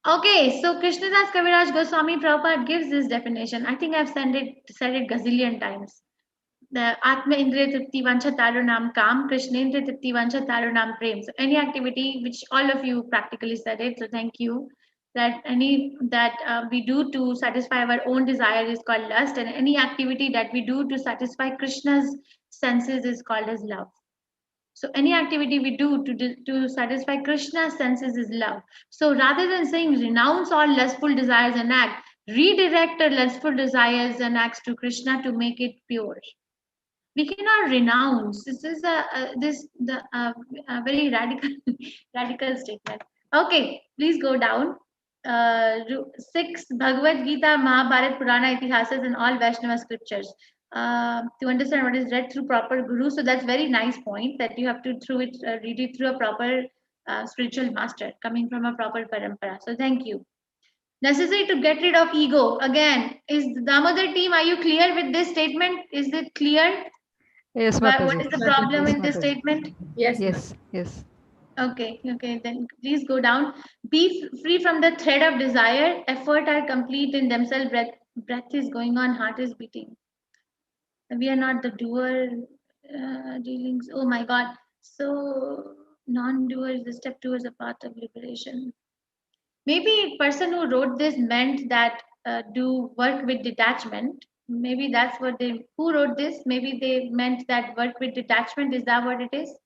Okay, so Krishnadas Kaviraj Goswami Prabhupada gives this definition. I think I've said it gazillion times. The Atma Indriya Tripti Vancha Taru Nam Kam, Krishna Indriya Tripti Vancha Taru Nam Prem. So any activity which all of you practically said it, so thank you. That we do to satisfy our own desire is called lust, and any activity that we do to satisfy Krishna's senses is called as love. So any activity we do to satisfy Krishna's senses is love. So rather than saying renounce all lustful desires and act, redirect our lustful desires and acts to Krishna to make it pure. We cannot renounce. This is a very radical statement. Okay, please go down. 6 Bhagavad Gita, Mahabharata, Purana, Itihasas, and all Vaishnava scriptures. To understand what is read through proper guru. So that's very nice point that you have to read it through a proper spiritual master coming from a proper parampara. So thank you. Necessary to get rid of ego. Again, is the Damodar team, are you clear with this statement? Is it clear? Yes, What Mataji. is the problem Yes, with this Mataji. statement? Yes. Okay, then please go down. Be free from the thread of desire. Effort are complete in themselves. Breath is going on, heart is beating. We are not the doer dealings. Oh my God. So non-doer is the step towards a path of liberation. Maybe person who wrote this meant that do work with detachment. Maybe that's what who wrote this? Maybe they meant that work with detachment. Is that what it is?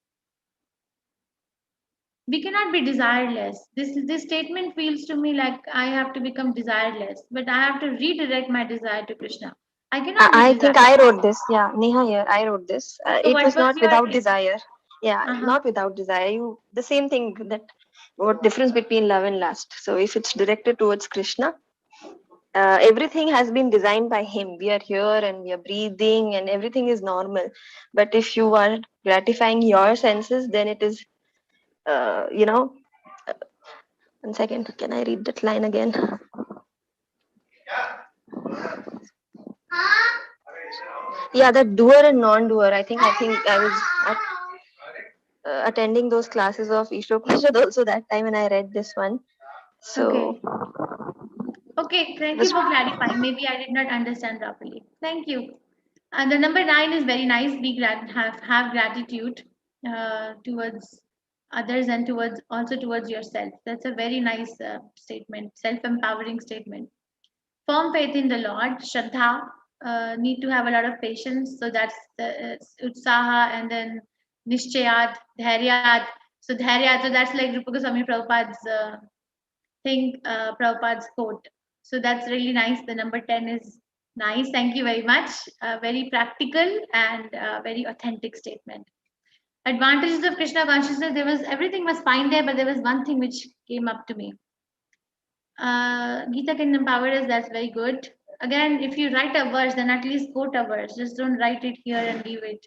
We cannot be desireless. This statement feels to me like I have to become desireless, but I have to redirect my desire to Krishna. I cannot. I think I wrote this. Yeah, Neha here. I wrote this. So It what was not your without take? desire. Yeah, not without desire. The same thing, that what difference between love and lust. So if it's directed towards Krishna, everything has been designed by him. We are here and we are breathing and everything is normal. But if you are gratifying your senses, then it is, one second. Can I read that line again? Yeah, that doer and non-doer. I think I was attending those classes of Ishwar Prasad also that time when I read this one. So Okay, thank you for clarifying. Maybe I did not understand properly. Thank you. And the number 9 is very nice. Have gratitude towards others and towards yourself. That's a very nice statement, self-empowering statement. Firm faith in the Lord, Shraddha, need to have a lot of patience. So that's the Utsaha, and then Nishchayat, Dhairyat. So Dhairyat, so that's like Rupa Goswami Prabhupada's Prabhupada's quote. So that's really nice. The number 10 is nice. Thank you very much. Very practical and very authentic statement. Advantages of Krishna consciousness. Everything was fine there, but there was one thing which came up to me. Gita can empower us. That's very good. Again, if you write a verse, then at least quote a verse. Just don't write it here and leave it.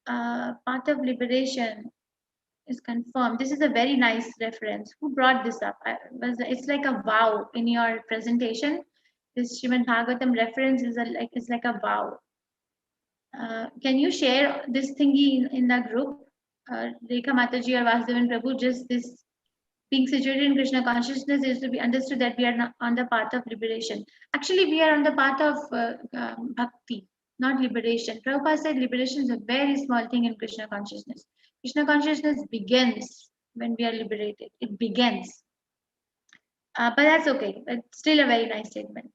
Path of liberation is confirmed. This is a very nice reference. Who brought this up? It's like a vow in your presentation. This Srimad Bhagavatam reference is like a vow. Can you share this thingy in the group? Rekha Mataji or Vasudevan Prabhu, just this being situated in Krishna consciousness is to be understood that we are not on the path of liberation. Actually, we are on the path of bhakti, not liberation. Prabhupada said liberation is a very small thing in Krishna consciousness. Krishna consciousness begins when we are liberated. It begins. But that's okay. It's still a very nice statement.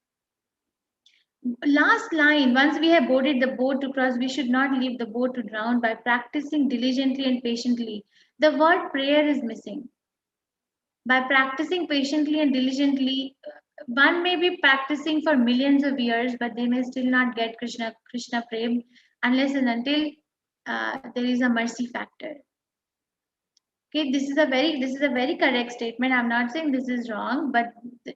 Last line, once we have boarded the boat to cross, we should not leave the boat to drown by practicing diligently and patiently. The word prayer is missing. By practicing patiently and diligently, one may be practicing for millions of years, but they may still not get Krishna Prem unless and until there is a mercy factor. Okay, this is a very correct statement. I'm not saying this is wrong, but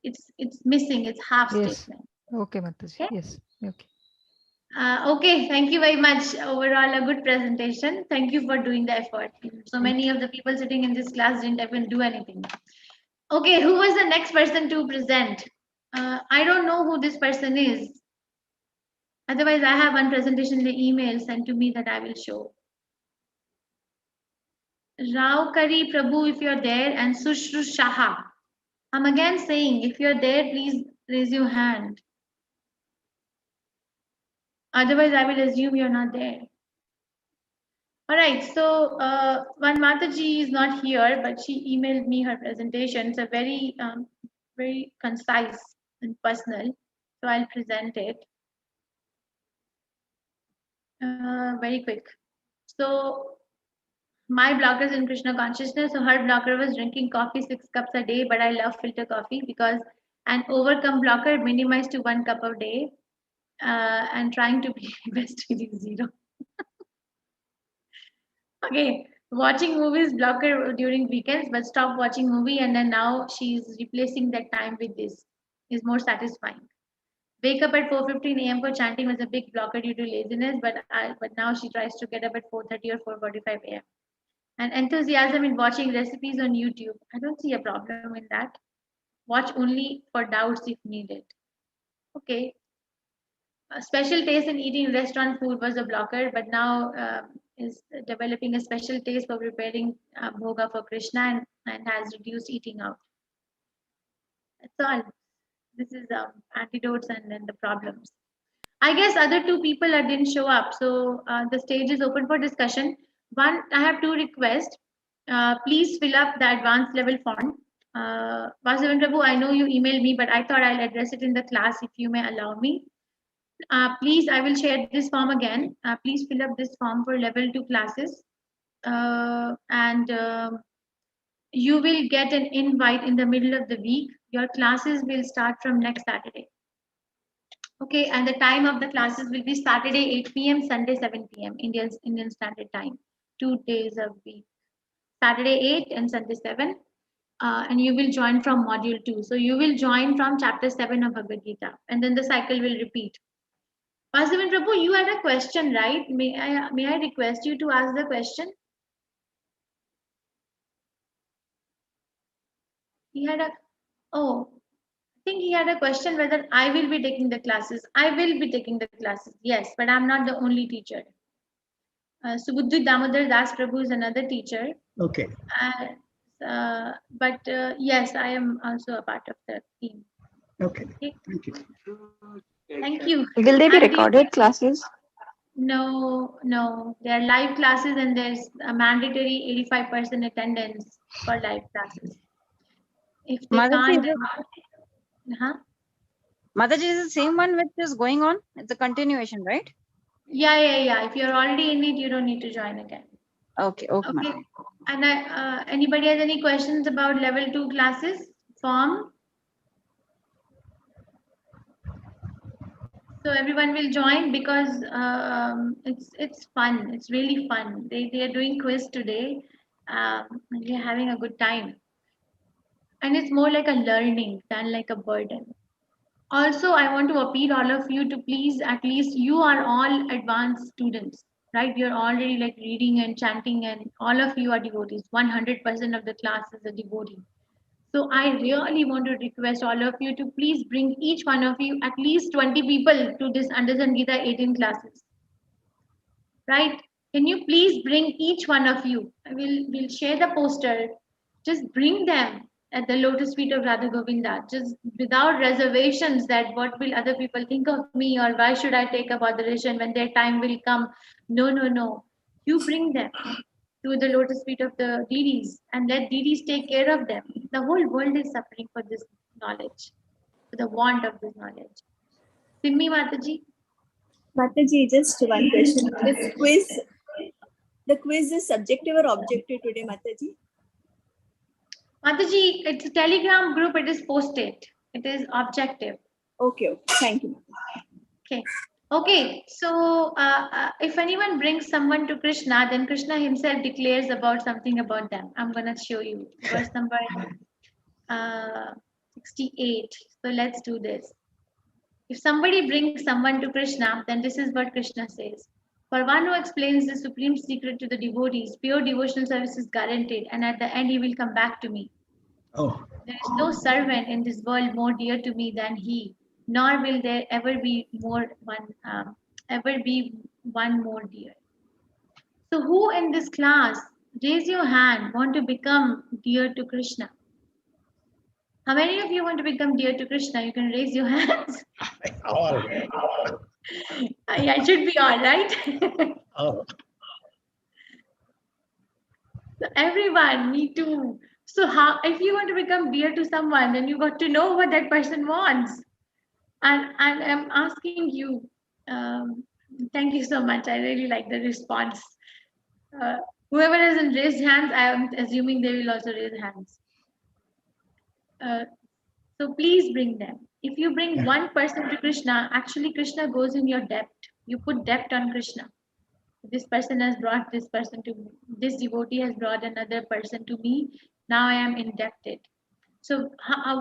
it's missing. It's half statement. Okay, Mataji. Okay? Yes. Okay. Okay, thank you very much. Overall, a good presentation. Thank you for doing the effort. So many of the people sitting in this class didn't even do anything. Okay, who was the next person to present? I don't know who this person is. Otherwise, I have one presentation in the email sent to me that I will show. Rao Kari Prabhu, if you're there, and Sushru Shaha. I'm again saying, if you're there, please raise your hand. Otherwise, I will assume you're not there. All right, so one Mataji is not here, but she emailed me her presentation. It's a very, very concise and personal. So I'll present it very quick. So my blocker is in Krishna consciousness. So her blocker was drinking coffee 6 cups a day, but I love filter coffee because an overcome blocker minimized to 1 cup a day and trying to be breastfeeding 0. Okay, watching movies blocker during weekends, but stop watching movie, and then now she's replacing that time with this. Is more satisfying. Wake up at 4:15 a.m. for chanting was a big blocker due to laziness, but now she tries to get up at 4:30 or 4:45 a.m. And enthusiasm in watching recipes on YouTube. I don't see a problem in that. Watch only for doubts if needed. Okay. A special taste in eating restaurant food was a blocker, but now is developing a special taste for preparing bhoga for Krishna and has reduced eating out. That's all. This is antidotes and then the problems. I guess other 2 people didn't show up, so the stage is open for discussion. One, I have 2 requests. Please fill up the advanced level form. Vasudevan Prabhu, I know you emailed me, but I thought I'll address it in the class if you may allow me. Please, I will share this form again. Please fill up this form for level 2 classes. You will get an invite in the middle of the week. Your classes will start from next Saturday. Okay, and the time of the classes will be Saturday 8 p.m., Sunday 7 p.m. Indian Standard Time. 2 days a week. Saturday 8 and Sunday 7. And you will join from module 2. So you will join from chapter 7 of Bhagavad Gita. And then the cycle will repeat. Vasudevan Prabhu, you had a question, right? May I request you to ask the question? He had I think he had a question whether I will be taking the classes. I will be taking the classes, yes, but I'm not the only teacher. Subudhu Damodar Das Prabhu is another teacher. Okay. But yes, I am also a part of the team. Okay. Thank you. Thank you. Will they be recorded classes? No, they are live classes and there's a mandatory 85% attendance for live classes. If they can't, Mataji is the same one which is going on. It's a continuation, right? Yeah. If you're already in it, you don't need to join again. Okay. And anybody has any questions about level 2 classes form? So everyone will join because it's fun. It's really fun. They are doing quiz today. And we are having a good time. And it's more like a learning than like a burden. Also, I want to appeal all of you to please, at least you are all advanced students, right? You're already like reading and chanting and all of you are devotees. 100% of the class is a devotee. So I really want to request all of you to please bring each one of you, at least 20 people to this Understand Gita 18 classes, right? Can you please bring each one of you? We'll share the poster. Just bring them. at the lotus feet of Radha Govinda, just without reservations that what will other people think of me, or why should I take up adoration when their time will come. No, no, no. You bring them to the lotus feet of the deities and let deities take care of them. The whole world is suffering for this knowledge, for the want of this knowledge. Simmi Mataji? Mataji, just one question. The quiz is subjective or objective today, Mataji? Mataji, it's a Telegram group, it is posted. It is objective. Okay, thank you. Okay. Okay, so if anyone brings someone to Krishna, then Krishna himself declares about something about them. I'm going to show you verse number 68. So let's do this. If somebody brings someone to Krishna, then this is what Krishna says. For one who explains the supreme secret to the devotees, pure devotional service is guaranteed, and at the end he will come back to me. Oh. There is no servant in this world more dear to me than he, nor will there ever be one more dear. So who in this class, raise your hand, want to become dear to Krishna? How many of you want to become dear to Krishna? You can raise your hands. All. Yeah, it should be all, right? Oh. So everyone, me too. So how, if you want to become dear to someone, then you got to know what that person wants. And I'm asking you, thank you so much. I really like the response. Whoever hasn't raised hands, I am assuming they will also raise hands. So please bring them. If you bring one person to Krishna, actually Krishna goes in your debt. You put debt on Krishna. This person has brought this person to me. This devotee has brought another person to me. Now I am indebted. So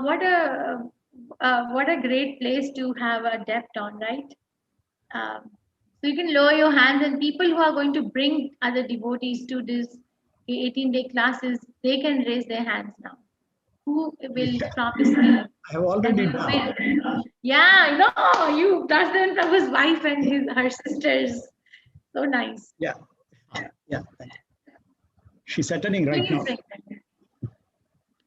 what a great place to have a debt on, right? So you can lower your hands, and people who are going to bring other devotees to this 18-day classes, they can raise their hands now. Who will promise me? I have already done. Yeah, no, you, Darshan Prabhu's wife and her sisters. So nice. Yeah. Yeah. She's attending right now.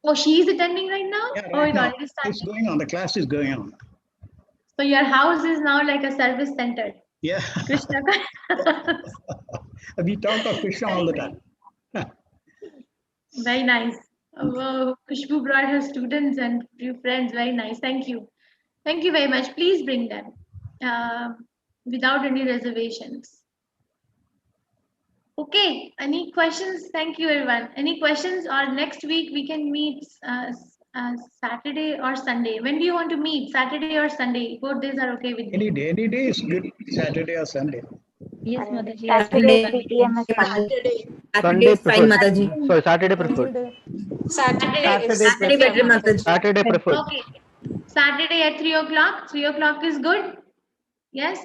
Oh, she is attending right now? Yeah, Oh, right it now. already started. It's going on. The class is going on. So your house is now like a service center. Yeah. Krishna. We talk of Krishna all the time. Very nice. Khushbu brought her students and few friends. Very nice. Thank you. Thank you very much. Please bring them without any reservations. Okay. Any questions? Thank you, everyone. Any questions? Or next week we can meet Saturday or Sunday. When do you want to meet? Saturday or Sunday? Both days are okay with me. Any day is good. Saturday or Sunday. Yes, Mataji. Saturday 3 p.m. is fine. Sunday is fine, preferred. Mataji. Sorry, Saturday preferred. Saturday better, Mataji. Saturday preferred. Okay. Saturday at 3 o'clock. 3 o'clock is good. Yes.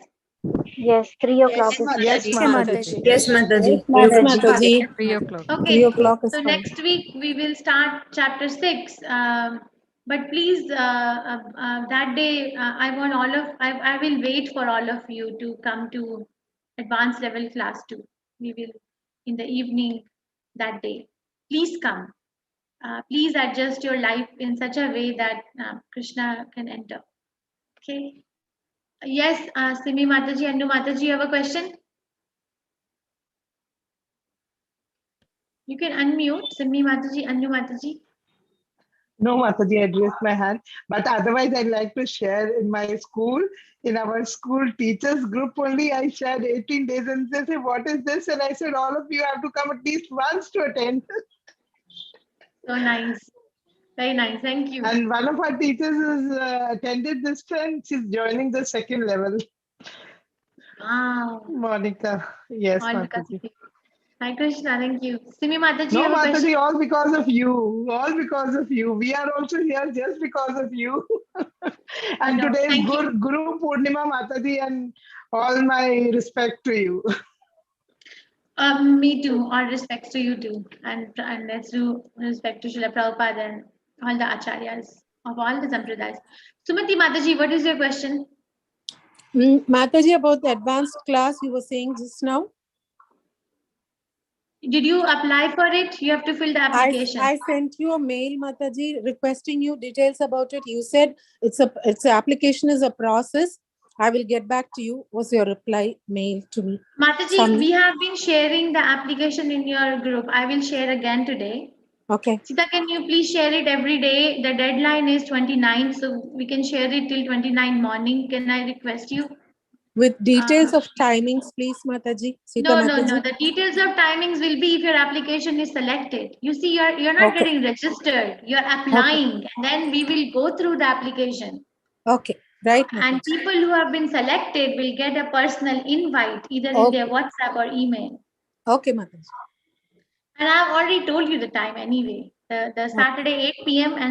Yes, 3 o'clock is Yes, Mataji. Yes, Mataji. Yes, Mataji. 3 o'clock. Okay. 3 o'clock is So fine. next week we will start chapter 6. But please, that day I want I will wait for all of you to come to advanced level class 2. We will in the evening that day. Please come. Please adjust your life in such a way that Krishna can enter. Okay. Yes, Simi Mataji, Annu Mataji, you have a question? You can unmute. Simi Mataji, Annu Mataji. No, Mataji, I raised my hand. But otherwise, I'd like to share in my school, in our school teachers group only, I shared 18 days and they said, what is this? And I said, all of you have to come at least once to attend. So nice. Very nice. Thank you. And one of our teachers has attended this time. She's joining the second level. Wow. Monica. Yes, All because Mataji. of you. Hi Krishna, thank you. Simi Mataji, No, you have a Mataji, question? all because of you. All because of you. We are also here just because of you. And No, today is thank you. Guru Purnima, Mataji, and all my respect to you. Me too. All respects to you too. And let's do respect to Srila Prabhupada and all the acharyas of all the sampradayas. Sumati Mataji, what is your question? Mataji, about the advanced class you were saying just now. Did you apply for it? You have to fill the application. I sent you a mail, Mataji, requesting you details about it. You said it's application is a process. I will get back to you. Was your reply mail to me? Mataji, we have been sharing the application in your group. I will share again today. Okay. Sita, can you please share it every day? The deadline is 29, so we can share it till 29 morning. Can I request you? With details of timings, please, Mataji. Sita No. Mataji. The details of timings will be if your application is selected. You see, you're not getting registered. You're applying, and then we will go through the application. Okay. Right. And people who have been selected will get a personal invite either in their WhatsApp or email. Okay, Mataji. And I've already told you the time anyway. The Saturday 8 p.m. and